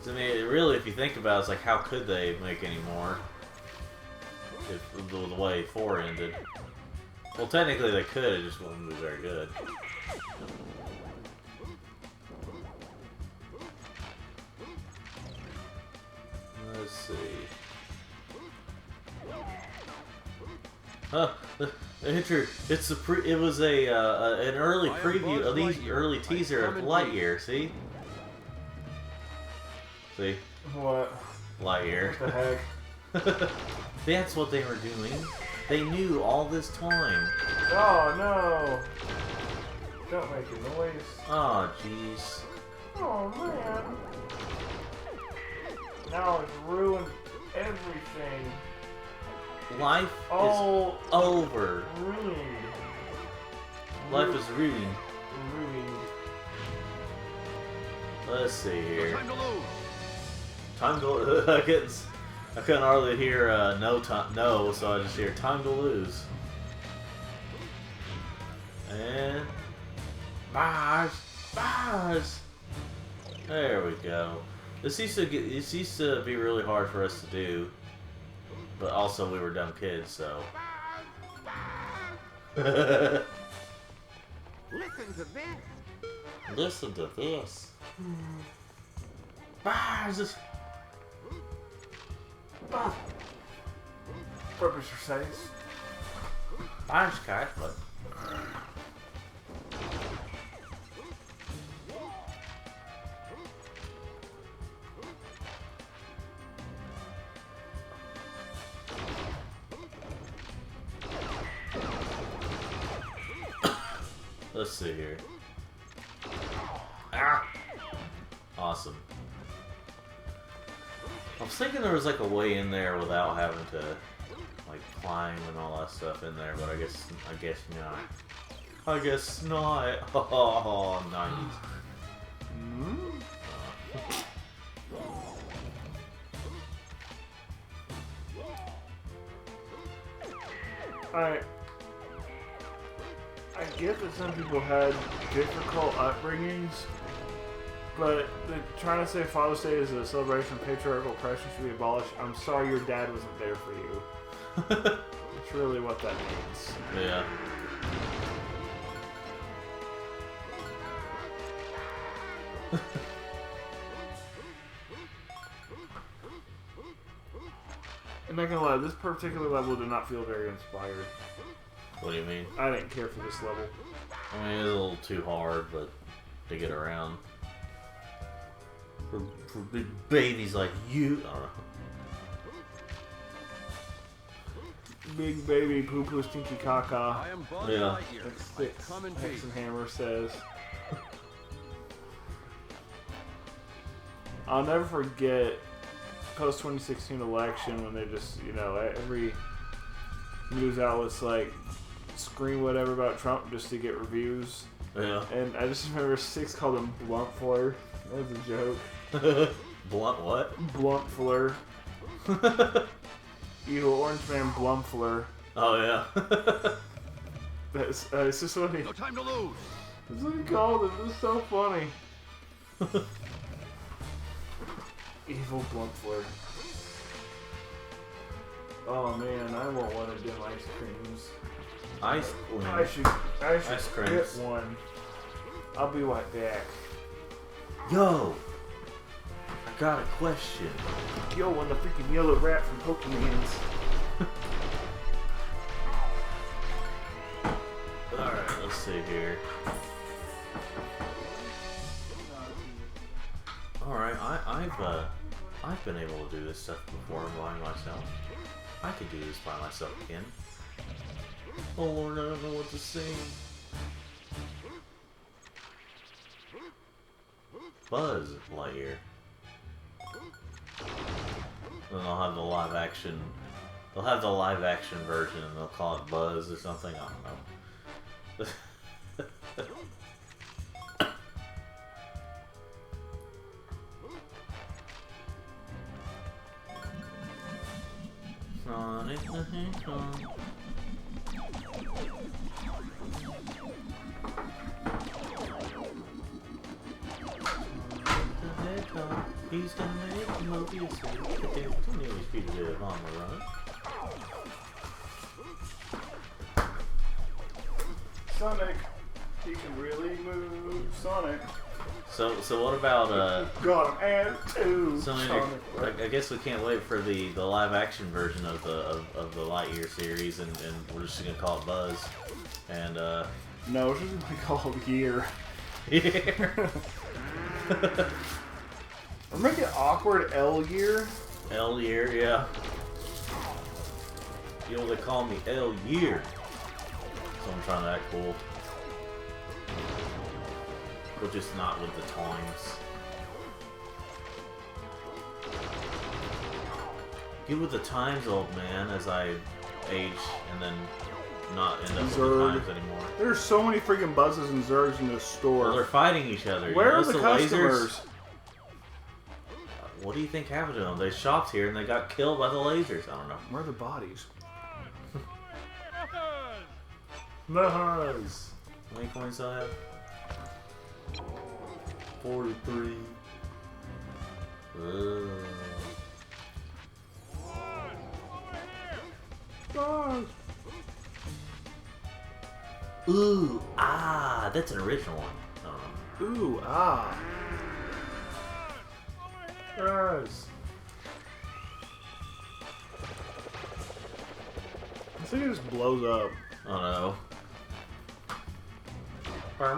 I mean, really, if you think about it, it's like, how could they make any more? If the way 4 ended. Well, technically they could, it just wouldn't be very good. Let's see. Enter. It's the it was a an early preview, early teaser of Lightyear. See? See? What? Lightyear. What the heck? That's what they were doing. They knew all this time. Oh no! Don't make a noise. Oh jeez. Oh man! Now it's ruined everything. Life is over. Ruined. Life is ruined. Ruined. Let's see here. Time to lose. Time to I couldn't hardly hear no, so I just hear time to lose. And bars. There we go. This used to be really hard for us to do, but also we were dumb kids, so. Listen to this. Listen to this. Bars. Purpose your size. Bars, cat, but. Let's see here. Ah! Awesome. I was thinking there was like a way in there without having to like climb and all that stuff in there, but I guess not. I guess not. Oh, nice. Alright. I get that some people had difficult upbringings, but they're trying to say Father's Day is a celebration of patriarchal oppression should be abolished. I'm sorry your dad wasn't there for you. That's really what that means. Yeah. I'm not gonna lie, this particular level did not feel very inspired. What do you mean? I didn't care for this level. I mean, it's a little too hard, but to get around. For big babies like you. I don't know. Big baby poo poo stinky caca. I am Buzz Yeah. Lightyear. That's I six. come in peace. Hexenhammer says. I'll never forget post 2016 election when they just, you know, every news outlet's like scream whatever about Trump just to get reviews. Yeah. And I just remember Six called him Blunt Fuller. That was a joke. Blunt what? Blunt Fuller. Evil Orange Man Blumfuller. Oh yeah. That's it's just what he. No time to lose. That's what he called him. It's so funny. Evil Blumfuller. Oh man, I want one of them ice creams. Ice cream. I should Ice get creams. one. I'll be right back. Yo, I got a question. Yo, and the freaking yellow rat from Pokemon's. Alright, let's see here. Alright, I've been able to do this stuff before by myself. I could do this by myself again. Oh Lord, I don't know what to sing. Buzz Lightyear. Then they'll have the live action. They'll have the live action version, and they'll call it Buzz or something. I don't know. He's gonna make a movie a series to continually fugitive on the run. Sonic, he can really move. Sonic. So what about Got him and two. Sonic? I guess we can't wait for the live action version of the Lightyear series, and we're just gonna call it Buzz. And no, it's just gonna be called Year. Year. Or make it awkward L Year. L Year, yeah. You know they call me L Year. So I'm trying to act cool. But just not with the times. Get with the times, old man, as I age and then not end up with the times anymore. There's so many freaking Buzzes and Zurgs in this store. Well, they're fighting each other. Where are the customers? customers? What do you think happened to them? They shopped here and they got killed by the lasers. I don't know. Where are the bodies? Nice. How many coins do I have? 43. Ooh, ah, that's an original one. I don't know. Ooh, ah. Yes. I think it just blows up. Oh no. I'm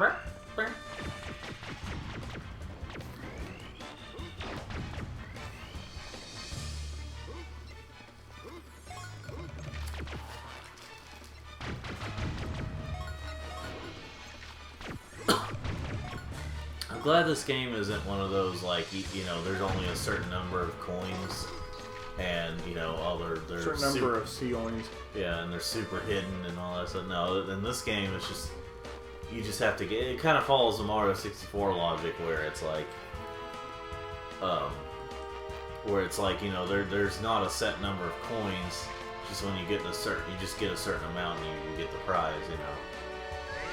glad this game isn't one of those, like, you know, there's only a certain number of coins, and, you know, there's certain number of coins. Yeah, and they're super hidden and all that stuff. No, in this game, it's just, you just have to get, it kind of follows the Mario 64 logic, where it's like, you know, there's not a set number of coins, just when you get you just get a certain amount and you get the prize, you know.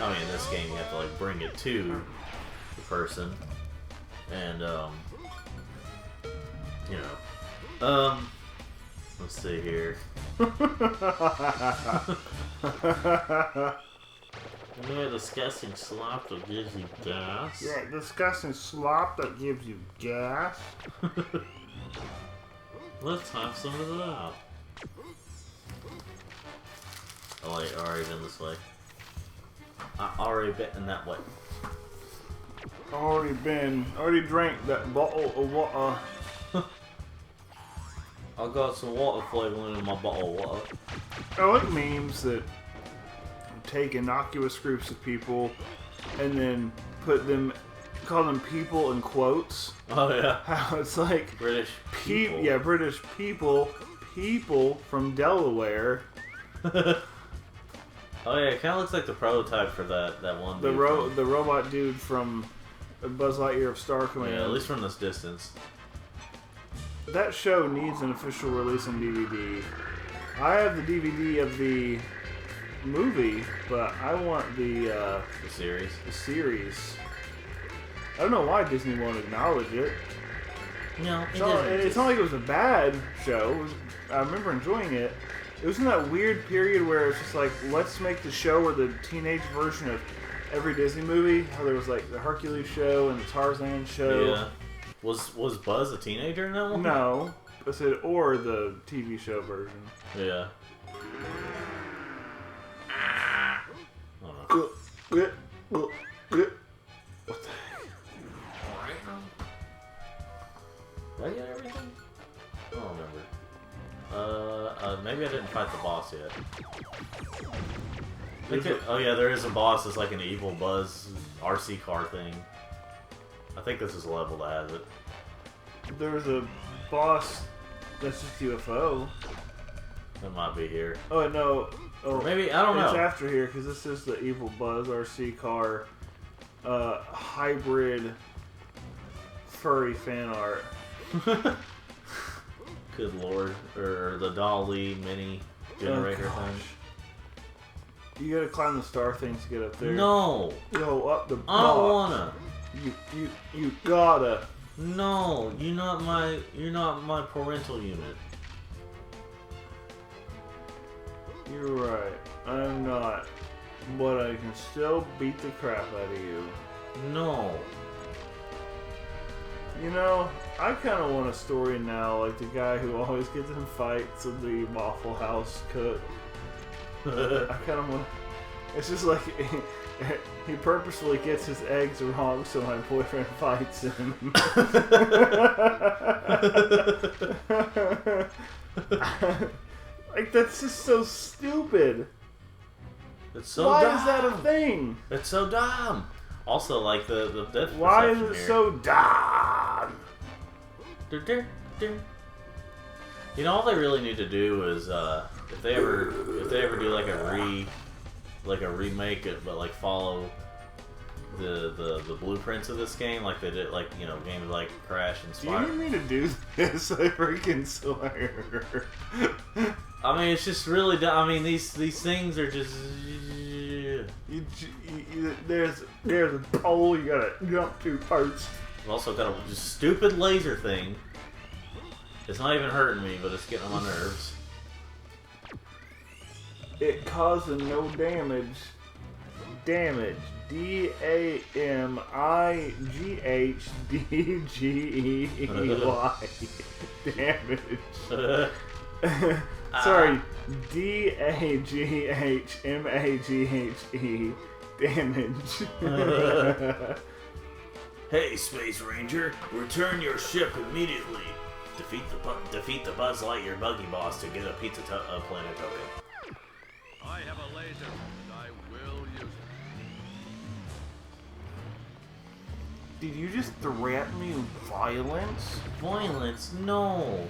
I mean, in this game, you have to, like, bring it to the person, and, you know, let's see here. Yeah, disgusting slop that gives you gas. Yeah, disgusting slop that gives you gas. Let's have some of that. Oh wait, already been this way. I already been that way. Already drank that bottle of water. I got some water flavoring in my bottle of water. I like memes that take innocuous groups of people and then call them people in quotes. Oh yeah. How it's like British people. Yeah, British people from Delaware. Oh yeah, it kind of looks like the prototype for that one. The robot dude from Buzz Lightyear of Star Command. Yeah, at least from this distance. That show needs an official release on DVD. I have the DVD of the movie, but I want the series. The series. I don't know why Disney won't acknowledge it. No, it's not like it was a bad show. I remember enjoying it. It was in that weird period where it's just like, let's make the show or the teenage version of every Disney movie. How there was like the Hercules show and the Tarzan show. Yeah. Was Buzz a teenager in that one? No. I said, or the TV show version. Yeah. What the heck? Did I get everything? I don't remember. Maybe I didn't fight the boss yet. Oh yeah, there is a boss that's like an evil Buzz RC car thing. I think this is a level that has it. There's a boss that's just UFO. It might be here. Oh no. Oh, maybe, I don't know. It's after here because this is the evil Buzz RC car hybrid furry fan art. Good lord. Or the Dolly mini generator thing. You gotta climb the star things to get up there. No! Yo, up the I don't wanna. You gotta. No, you're not my parental unit. You're right. I'm not. But I can still beat the crap out of you. No. You know, I kind of want a story now, like the guy who always gets in fights with the Waffle House cook. I kind of want. It's just like he purposefully gets his eggs wrong, so my boyfriend fights him. Like that's just so stupid. It's so Why dumb. is that a thing? It's so dumb. Also, like the depth Why is perception it here. so dumb? You know, all they really need to do is if they ever do like a remake it, but like follow the blueprints of this game, like they did, like, you know, games like Crash and Spyro. Do you need me to do this? I freaking swear. I mean, it's just really dumb. I mean, these things are just. There's a pole you gotta jump to first. I've also got a just stupid laser thing. It's not even hurting me, but it's getting on my nerves. It causing no damage. Damage. DAMIGHDGEY. Damage. Sorry. DAGHMAGHE. Damage. Hey, Space Ranger, return your ship immediately. Defeat the Buzz Lightyear buggy boss to get a Pizza Planet token. I have a laser, and I will use it. Did you just threaten me with violence? Violence? No.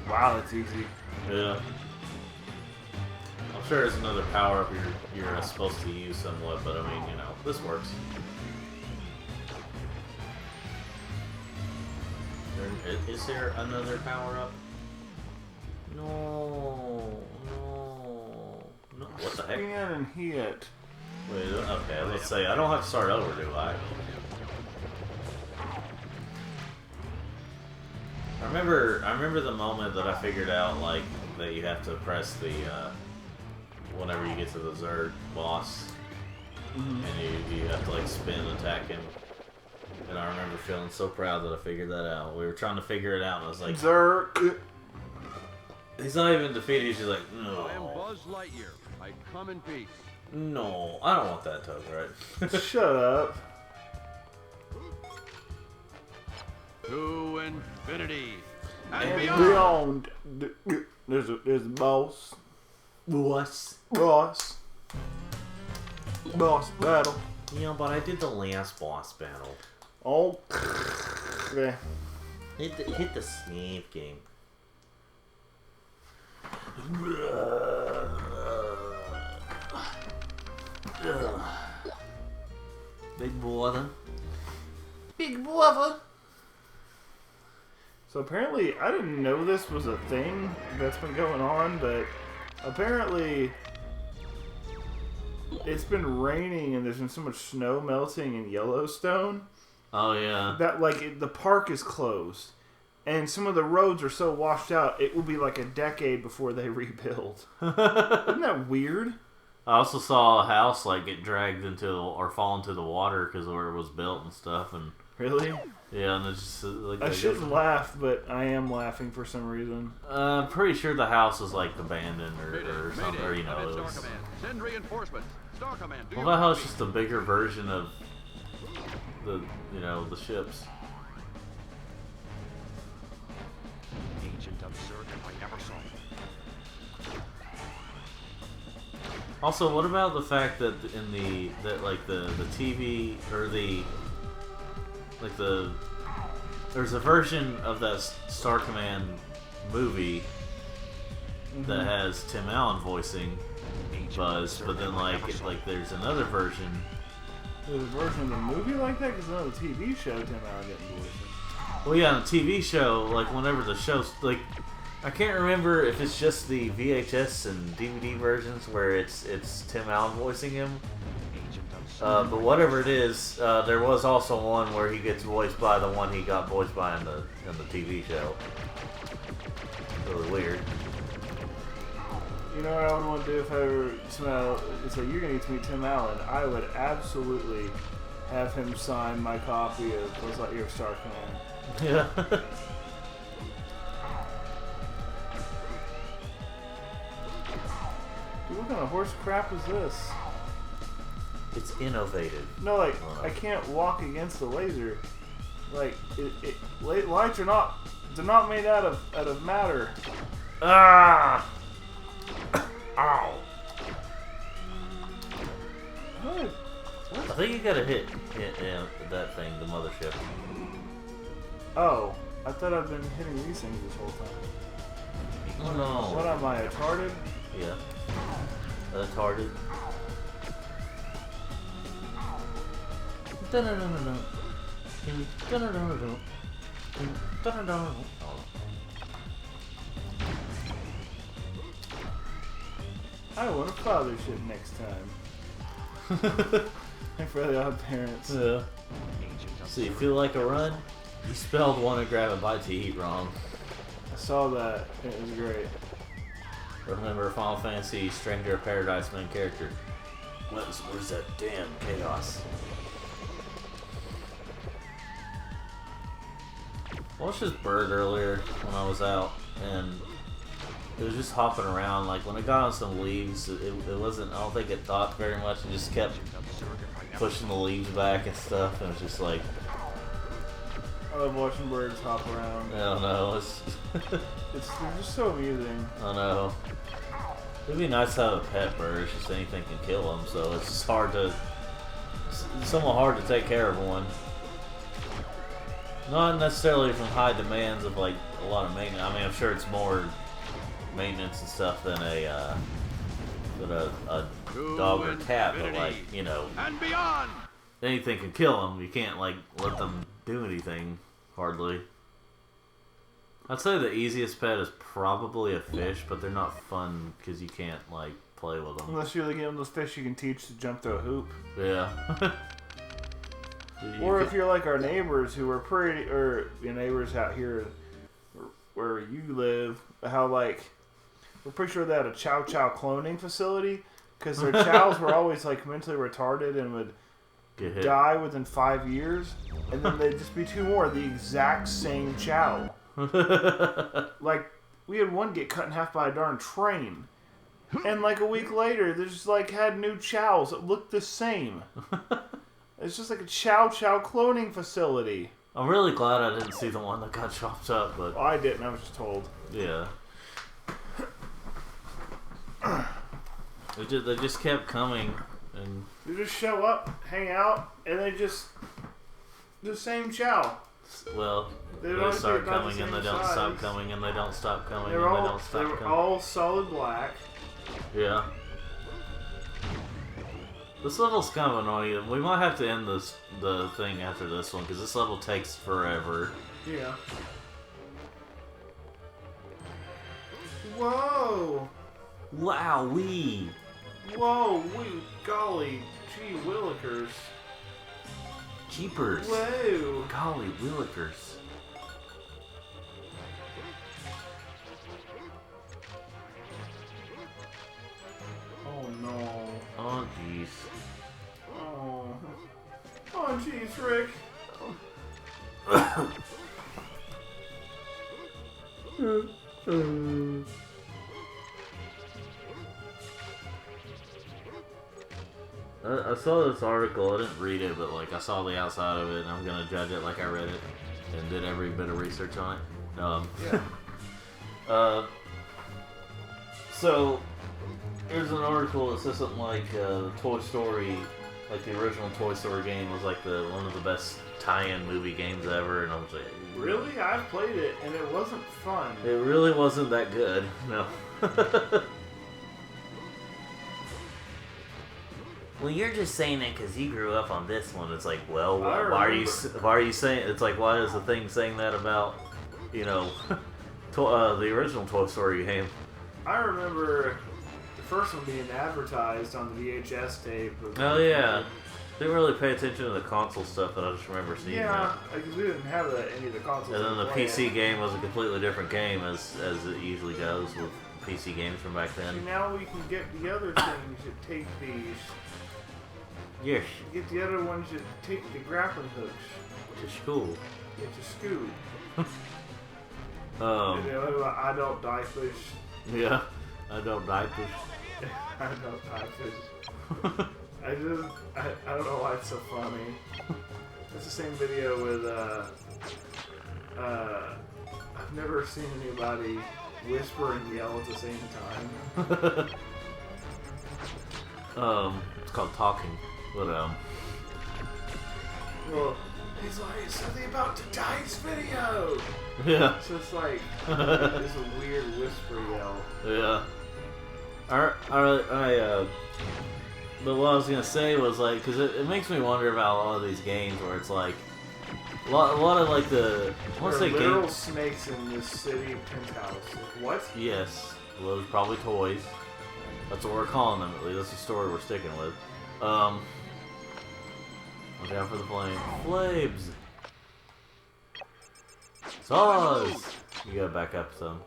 Wow, that's easy. Yeah. I'm sure there's another power up you're supposed to use somewhat, but I mean, you know, this works. Is there another power up? No. What the heck? Spin and hit. Wait, okay, let's say I don't have to start over, do I? I remember the moment that I figured out, like, that you have to press the whenever you get to the Zerg boss, and you have to like spin and attack him. And I remember feeling so proud that I figured that out. We were trying to figure it out, and I was like, Zerg. he's not even defeated. He's just like, no. I am Buzz Lightyear. I come in peace. No, I don't want that token, right? Shut up. To infinity And and beyond. There's a boss. Boss. Boss battle. Yeah, but I did the last boss battle. Oh. Yeah. Hit the save game. Big brother. Big brother. So apparently, I didn't know this was a thing that's been going on, but apparently it's been raining and there's been so much snow melting in Yellowstone Oh yeah. that the park is closed. And some of the roads are so washed out, it will be like a decade before they rebuild. Isn't that weird? I also saw a house like get dragged into or fall into the water because of where it was built and stuff, and Really? yeah, and it's just like I shouldn't laugh, but I am laughing for some reason. I'm pretty sure the house was like abandoned or something, or you know, I'm it in was. Star Command. Send reinforcements. Star Command, do Well, you that was copy? just a bigger version of the, the ships. absurd if I never saw it. Also, what about the fact that in the TV or there's a version of that Star Command movie that has Tim Allen voicing Buzz, but then there's another version. There's a version of the movie like that because on the TV show Tim Allen didn't voice it. Well, yeah, on a TV show, like whenever the show's like, I can't remember if it's just the VHS and DVD versions where it's Tim Allen voicing him. But whatever it is, there was also one where he gets voiced by the one he got voiced by in the TV show. Really weird. You know what I would want to do if I ever smell? It's like you're gonna get to meet Tim Allen. I would absolutely have him sign my copy of Buzz Lightyear Star Command. Yeah. Dude, what kind of horse crap is this? It's innovative. No, like I can't walk against the laser. Like lights are they're not made out of matter. Ah! Ow! What? I think you gotta hit that thing, the mothership. Oh, I thought I've been hitting these things this whole time. Oh no. What am I, retarded? Yeah. Retarded. I want a fathership next time. And for the odd parents. Yeah. So you feel like a run? You spelled "want to grab a bite to eat" wrong. I saw that. It was great. Remember Final Fantasy Stranger of Paradise main character. Where's that damn chaos? I watched this bird earlier when I was out, and it was just hopping around. Like when it got on some leaves, it wasn't. I don't think it thought very much. It just kept pushing the leaves back and stuff. And it was just like, I love watching birds hop around. I don't know. They're just so amusing. I don't know. It'd be nice to have a pet bird. It's just anything can kill them, so it's just hard to. It's somewhat hard to take care of one. Not necessarily from high demands of like a lot of maintenance. I mean, I'm sure it's more maintenance and stuff than a dog or a cat, but like, you know, And beyond! anything can kill them. You can't like let them do anything hardly. I'd say the easiest pet is probably a fish, but they're not fun because you can't like play with them. Unless you really get them those fish you can teach to jump through a hoop. Yeah. Or if you're like our neighbors who are pretty, or your neighbors out here where you live, how like, we're pretty sure they had a Chow Chow cloning facility because their chows were always like mentally retarded and would get hit. die within 5 years, and then they'd just be two more, the exact same chow. Like, we had one get cut in half by a darn train. And like a week later, they just like had new chows that looked the same. It's just like a Chow Chow cloning facility. I'm really glad I didn't see the one that got chopped up, but I didn't, I was just told. yeah. They just kept coming, and They just show up, hang out, and they just the same chow. well, They're they all start about the coming and same they don't size. stop coming and they don't stop coming They and were they all don't stop coming. all solid black. Yeah. This level's kind of annoying. We might have to end the thing after this one because this level takes forever. Yeah. Whoa! Wowee! Whoa! Golly! Gee willikers! Jeepers! Whoa! Golly willikers! Oh no! Oh jeez. Oh! Oh jeez, Rick! I saw this article, I didn't read it, but like I saw the outside of it and I'm gonna judge it like I read it and did every bit of research on it. Yeah. So there's an article that says something like Toy Story, like the original Toy Story game was like one of the best tie-in movie games ever, and I was like, Really? I've played it, and it wasn't fun. it really wasn't that good. No. Well, you're just saying it because you grew up on this one. It's like, well, why are you saying? It's like, why is the thing saying that about, you know, the original Toy Story game? I remember the first one being advertised on the VHS tape. Oh yeah, didn't really pay attention to the console stuff, but I just remember seeing that. Yeah, because we didn't have any of the consoles. And then the to play PC it. game was a completely different game, as it usually goes with PC games from back then. See, now we can get the other things that take these. Yes, Get the other ones that take the grappling hooks. to school. Get to school. Um, You know, adult diapers. yeah, adult diapers. Adult diapers. I don't know why it's so funny. It's the same video with I've never seen anybody whisper and yell at the same time. It's called talking, but Well, he's like, so they about to die's video. yeah, So it's like this weird whisper yell. yeah. But what I was gonna say was like, because it makes me wonder about a lot of these games where it's like a lot of like I want to say There are literal games. snakes in this city penthouse. What? Yes, well, those are probably toys. That's what we're calling them, at least. That's the story we're sticking with. Watch out for the flame. Flames! Saws! You gotta back up some.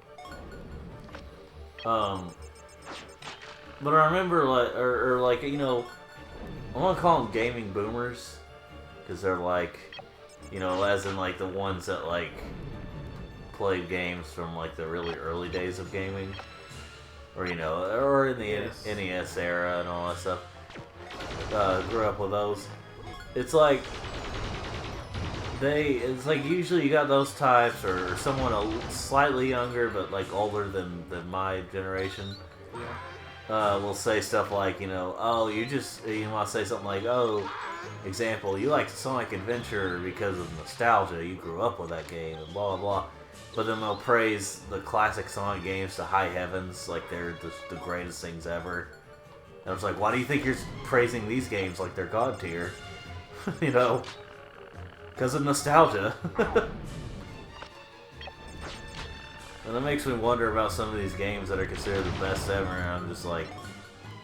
But I remember, like, or like, you know, I want to call them gaming boomers. Because they're like, you know, as in like the ones that like played games from like the really early days of gaming. Or, you know, or in the Yes. NES era and all that stuff. Grew up with those. It's like, it's like usually you got those types or someone slightly younger but like older than my generation. Will say stuff like, you know, oh, you want to say something like, oh, example, you like Sonic Adventure because of nostalgia, you grew up with that game, and blah, blah, blah. But then they'll praise the classic Sonic games to high heavens, like they're the greatest things ever. And I was like, why do you think you're praising these games like they're god tier? You know? Because of nostalgia. And that makes me wonder about some of these games that are considered the best ever, and I'm just like,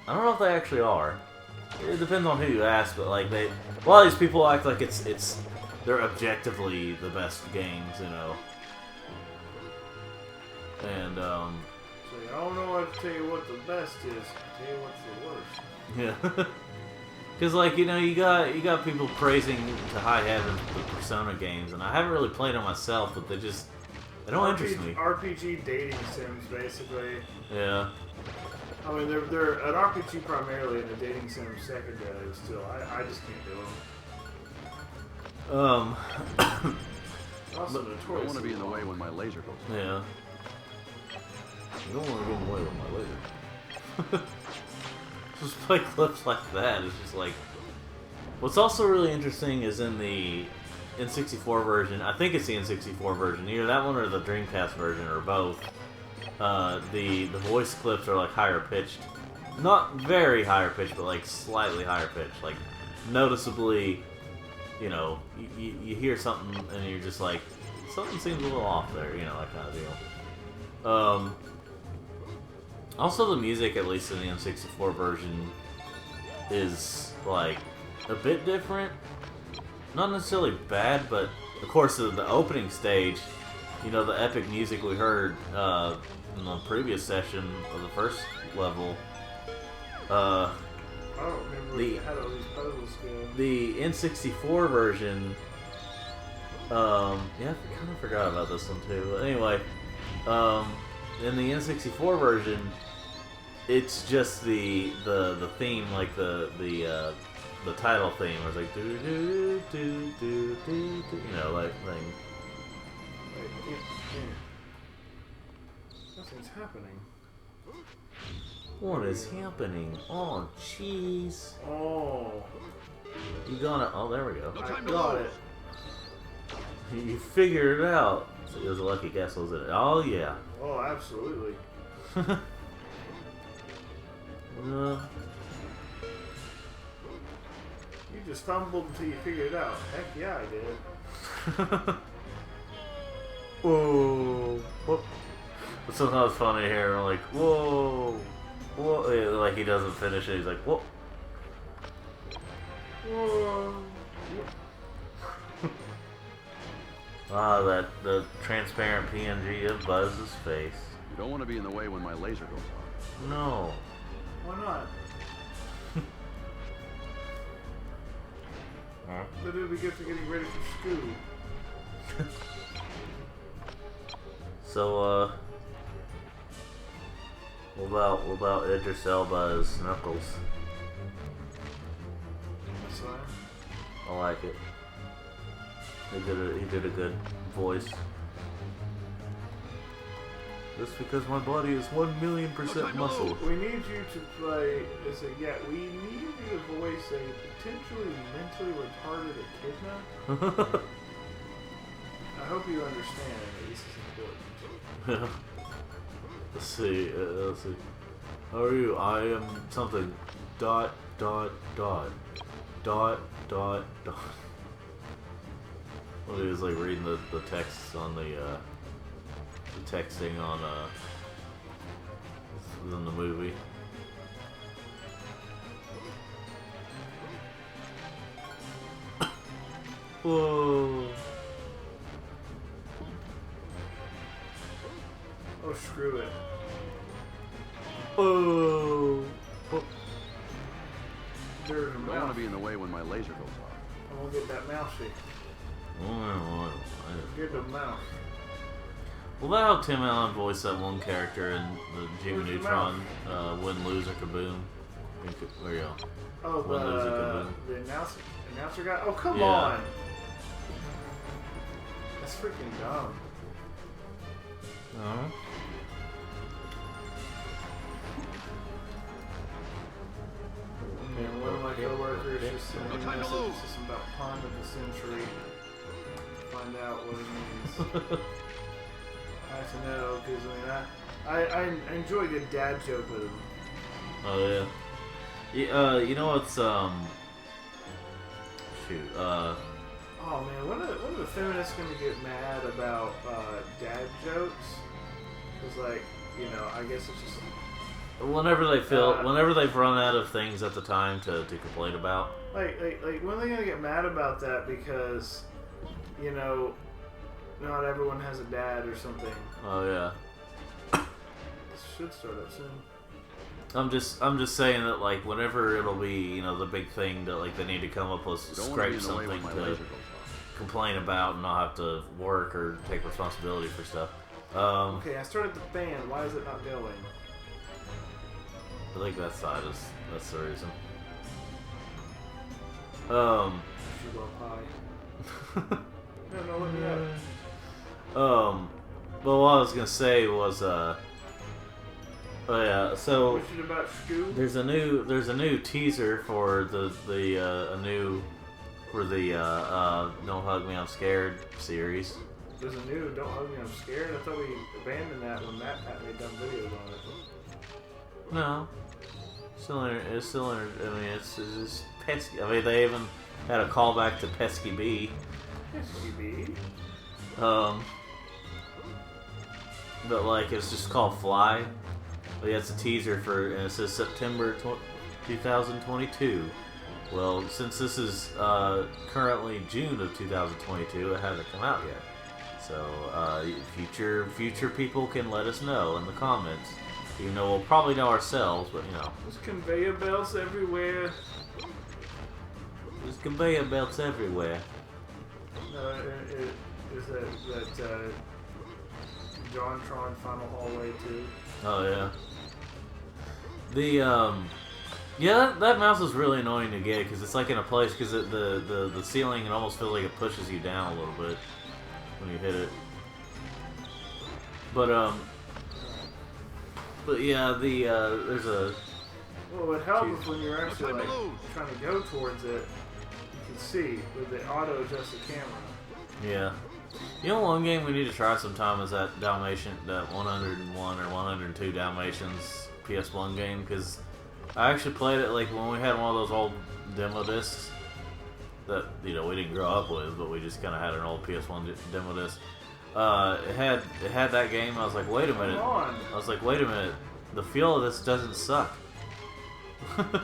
I don't know if they actually are. It depends on who you ask, but like a lot of these people act like they're objectively the best games, you know. And So I don't know what to tell you what the best is. I'll tell you what's the worst. yeah. Because like, you know, you got people praising to high heaven the Persona games, and I haven't really played them myself, but they don't interest me. RPG dating sims, basically. Yeah. I mean, they're an RPG primarily and a dating sim secondary. Still, I just can't do them. Also, I don't notoriously want to be in the way long. when my laser goes. Yeah. You don't want to get in the way with my laser. Just play clips like that. It's just like. What's also really interesting is in the N64 version. I think it's the N64 version. Either that one or the Dreamcast version, or both. The voice clips are like higher pitched. Not very higher pitched, but like slightly higher pitched. Like noticeably, you know, you hear something and you're just like, something seems a little off there. You know, that kind of deal. Also, the music, at least in the N64 version, is like a bit different. Not necessarily bad, but of course the opening stage, you know, the epic music we heard in the previous session of the first level. I don't remember how all these puzzles go. The N64 version. Yeah, I kind of forgot about this one too. But anyway, in the N64 version, it's just the theme, like the title theme, where it's like do do do do do, you know, like thing. Nothing's happening. What is happening? Oh, jeez. Oh. You gonna? Oh, there we go. No I time to got lose. it. You figured it out. So it was a lucky guess, wasn't it? Oh yeah. Oh, absolutely. Uh, You just fumbled until you figured it out. Heck yeah, I did. whoa. What? But sometimes funny here. Like whoa. Whoa. Yeah, like he doesn't finish it. He's like whoa. Whoa. Ah, the transparent PNG of Buzz's face. You don't want to be in the way when my laser goes off. No. Why not? Huh? But it'll be good for getting ready for school. So, what about Idris Elba's Knuckles? That's fine. I like it. He did a good voice. Just because my body is 1,000,000% muscle. We need you to play. We need you to voice a potentially mentally retarded echidna. I hope you understand that this is important. Let's see. Let's see. How are you? I am something. Dot dot dot dot dot dot. Well, he was like reading the texts on the texting on in the movie. Whoa. Oh, screw it. Whoa. Oh. There's a You don't want mouse. to be in the way when my laser goes off. I won't get that mousey. Get the mouse. Well, that how Tim Allen voiced that one character in the Jimmy Where's the Neutron, Win, Lose, or Kaboom. Where you go? Oh, Win, Lose, or Kaboom. the announcer guy? Oh, come Yeah. on! That's freaking dumb. Uh-huh. And one of my coworkers just sent me No a time to message lose. just about Pond of the Century. Find out what it means. I have to know, because I enjoy a good dad joke with him. Oh yeah. You know what's shoot. Oh man, when are the feminists gonna get mad about dad jokes? Cause like, you know, I guess it's just Whenever they feel, whenever they've run out of things at the time to complain about. like when are they gonna get mad about that? Because, you know, not everyone has a dad or something. Oh yeah. This should start up soon. I'm just saying that like whenever it'll be, you know, the big thing that like they need to come up with You don't want to be scrape in the way when something my to laser goes off. complain about and not have to work or take responsibility for stuff. Okay, I started the fan. Why is it not going? I think that's the reason. She love pie. No, let me out. But what I was gonna say was oh yeah, so What's it about Scoob? there's a new teaser for the Don't Hug Me I'm Scared series. There's a new Don't Hug Me I'm Scared. I thought we abandoned that when Matt made dumb videos on it. No. It's still I mean, it's just pesky. I mean, they even had a callback to Pesky B. SGB. But like, it's just called Fly. But yeah, it's a teaser for, and it says September 2022. Well, since this is currently June of 2022, it hasn't come out yet. So future people can let us know in the comments. Even though we'll probably know ourselves, but you know. There's conveyor belts everywhere. There's conveyor belts everywhere. Is that JonTron Final Hallway too? Oh yeah. Yeah, that mouse is really annoying to get because it's like in a place because the ceiling, it almost feels like it pushes you down a little bit when you hit it. But But yeah, the there's a Well, what helps is when you're actually like trying to go towards it, you can see with the auto adjust the camera. yeah. You know, one game we need to try sometime is that Dalmatian, that 101 or 102 Dalmatians PS1 game, because I actually played it like when we had one of those old demo discs that, you know, we didn't grow up with, but we just kind of had an old PS1 demo disc. It had that game. I was like, wait a minute. I was like, wait a minute. The feel of this doesn't suck. I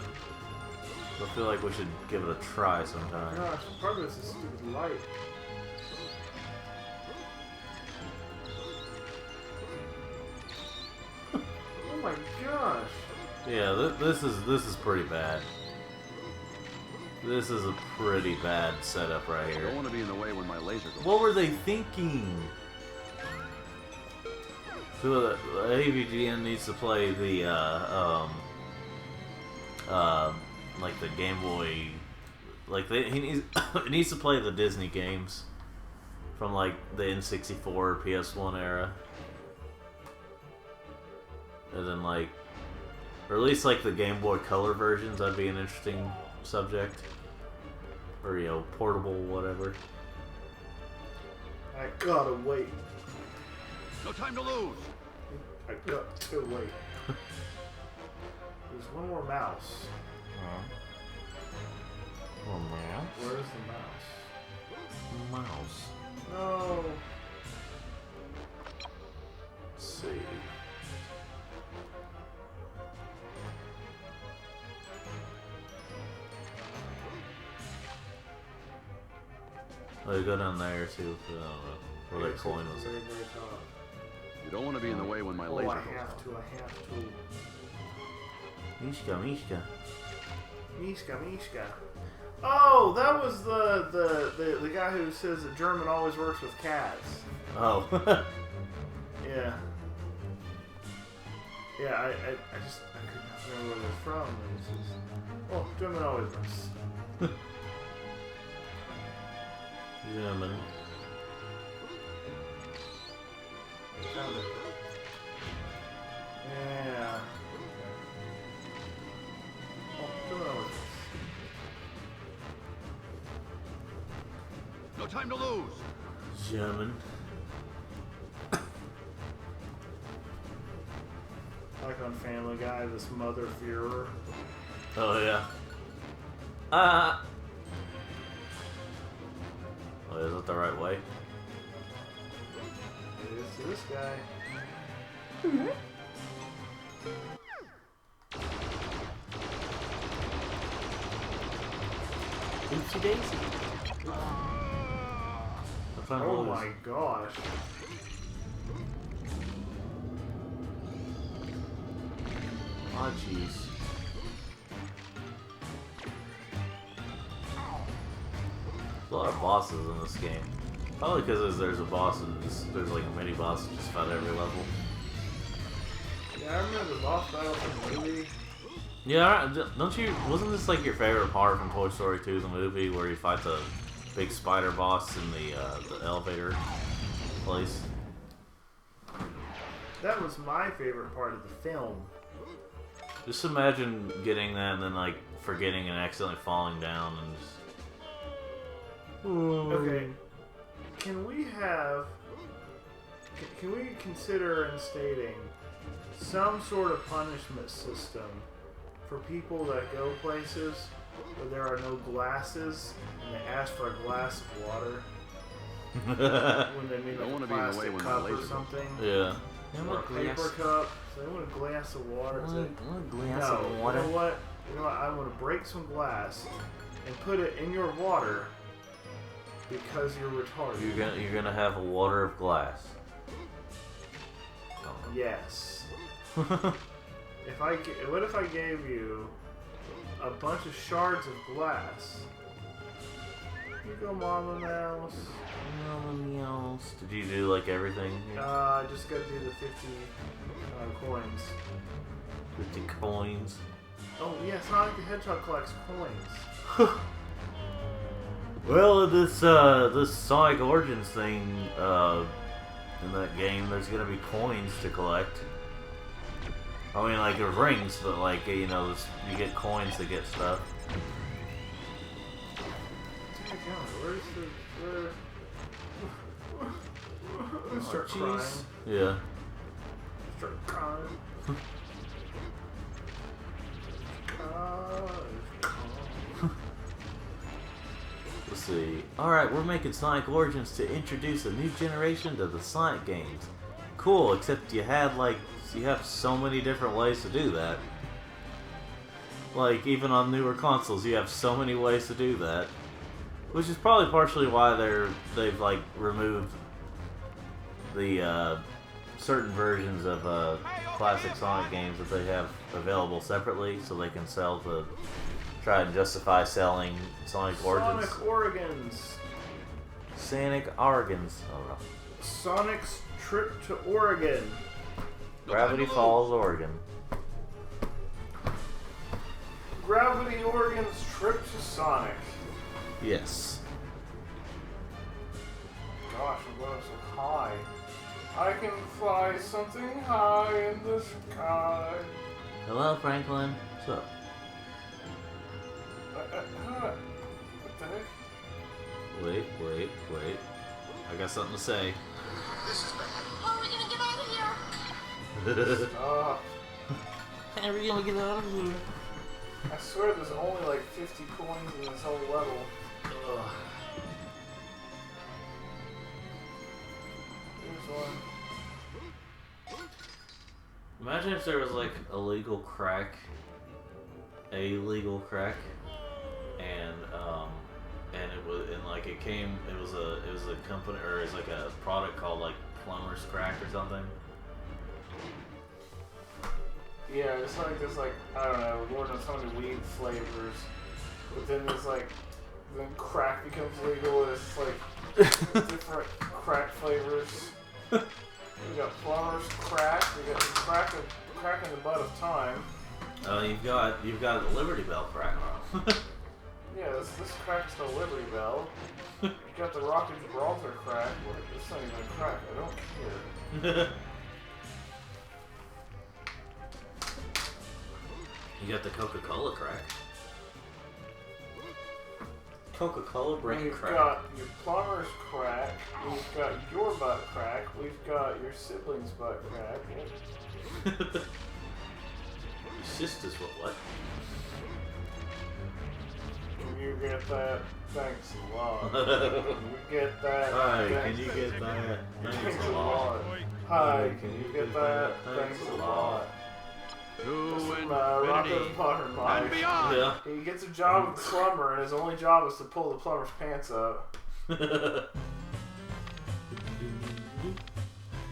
feel like we should give it a try sometime. Gosh, part of this is stupid light. Oh my gosh. Yeah, this is pretty bad. This is a pretty bad setup right I here. don't want to be in the way when my laser goes. What were they thinking? So the AVGN needs to play the like the Game Boy, like he needs it needs to play the Disney games from like the N64 PS1 era, and then like, or at least like the Game Boy Color versions. That'd be an interesting subject, or you know, portable, whatever. I gotta wait. No time to lose. I got to wait. There's one more mouse. Oh man. Where's the mouse? Mouse. No. Let's see. Oh, you go down there, see if, where that coin was. Very, very top. You don't want to be in the way when my Oh, laser I goes. have to. Mishka, Mishka. Mishka, Mishka. Oh, that was the guy who says that German always works with cats. Oh. Yeah. Yeah, I couldn't remember where they're from. It was just, oh, German always works. German. Found it. Yeah. Oh, German always works. No time to lose. German. Like on Family Guy, this Mother Führer. Oh yeah. Oh, is that the right way? It is to this guy. Oopsie daisy. Oh my gosh. Oh jeez. There's a lot of bosses in this game. Probably because there's a boss and there's like a mini boss just about every level. Yeah, I remember the boss battle from the movie. Yeah, don't you? Wasn't this like your favorite part from Toy Story 2, the movie, where you fight the big spider boss in the elevator place? That was my favorite part of the film. Just imagine getting that and then like forgetting and accidentally falling down and just. Okay. Can we have... Can we consider instating some sort of punishment system for people that go places where there are no glasses and they ask for a glass of water when they need Don't like wanna a be in the way plastic when cup my or laser goes. something? Yeah. Or a paper cup. So they want a glass of water. It's like, glass no, you know what? You know what? I want to break some glass and put it in your water because you're retarded. You're gonna have a water of glass. Yes. What if I gave you a bunch of shards of glass? Here you go, Mama Mouse. Did you do like everything? I just gotta do the 50 coins. 50 coins. Oh yeah, Sonic the Hedgehog collects coins. Well, this Sonic Origins thing in that game, there's gonna be coins to collect. I mean, like, there's rings, but, like, you know, you get coins to get stuff. Where's the... Where... Start crying. Yeah. Start crying. Let's see. Alright, we're making Sonic Origins to introduce a new generation to the Sonic games. Cool, except you have so many different ways to do that. Like, even on newer consoles, you have so many ways to do that. Which is probably partially why they've like removed the certain versions of classic Sonic games that they have available separately, so they can try and justify selling Sonic Origins. Sonic Origins. Sonic Origins. Oh no. Sonic's trip to Oregon. Gravity Falls, Oregon. Gravity Oregon's trip to Sonic. Yes. Gosh, I'm going so high. I can fly something high in the sky. Hello, Franklin. What's up? What the heck? Wait. I got something to say. How are we gonna get out of here? Stop. How are we gonna get out of here? I swear there's only like 50 coins in this whole level. Ugh. Here's one. Imagine if there was like a legal crack, and it was a company, or it's like a product called like Plumber's Crack or something. Yeah, it's like this, like, I don't know, Lord knows how many weed flavors. But then there's like, then crack becomes legal, and it's like different crack flavors. We got Plumber's Crack, we got crack in the butt of time. You've got the Liberty Bell crack. Yeah, this crack is the Liberty Bell. You got the Rocket Gibraltar crack. It's not even a crack, I don't care. You got the Coca-Cola crack. Coca-Cola brand crack. We've got your plumber's crack. We've got your butt crack. We've got your sibling's butt crack. Your sister's what? You get that? Thanks a lot. You get that? Hi, Thanks. can you get that? Thanks a lot. Hi, can you get that? Thanks a lot. To Rocco's infinity Potter and Mike. beyond. Yeah. He gets a job with a plumber, and his only job is to pull the plumber's pants up.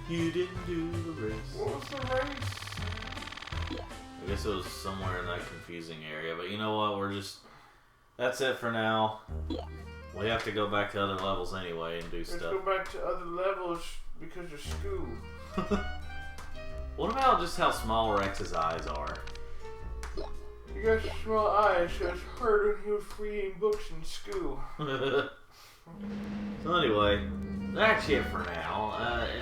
You didn't do the race. What was the race? I guess it was somewhere in that confusing area, but you know what? That's it for now. We have to go back to other levels anyway and do Let's stuff. go back to other levels because you're school. What about just how small Rex's eyes are? You got your small eyes, so it's hard when he was reading books in school. So anyway, that's it for now.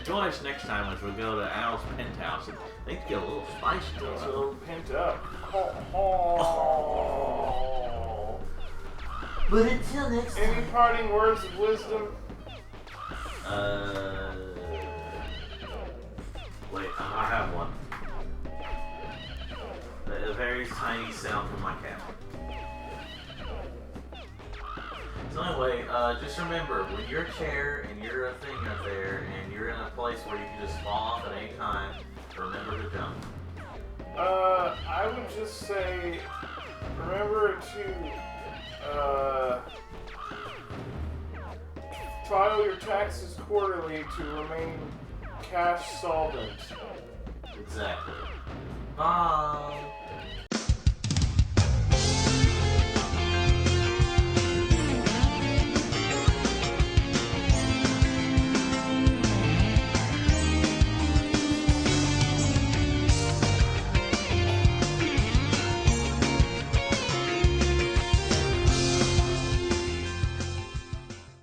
Join us next time as we go to Al's penthouse and things get a little spicy. It's a little pent up. Oh. But until next Any parting words of wisdom? Wait, I have one. A very tiny sound from my cat. So anyway, just remember, when you're a chair and you're a thing up there and you're in a place where you can just fall off at any time, remember to jump. I would just say, remember to, file your taxes quarterly to remain cash solvent. Exactly. Bye.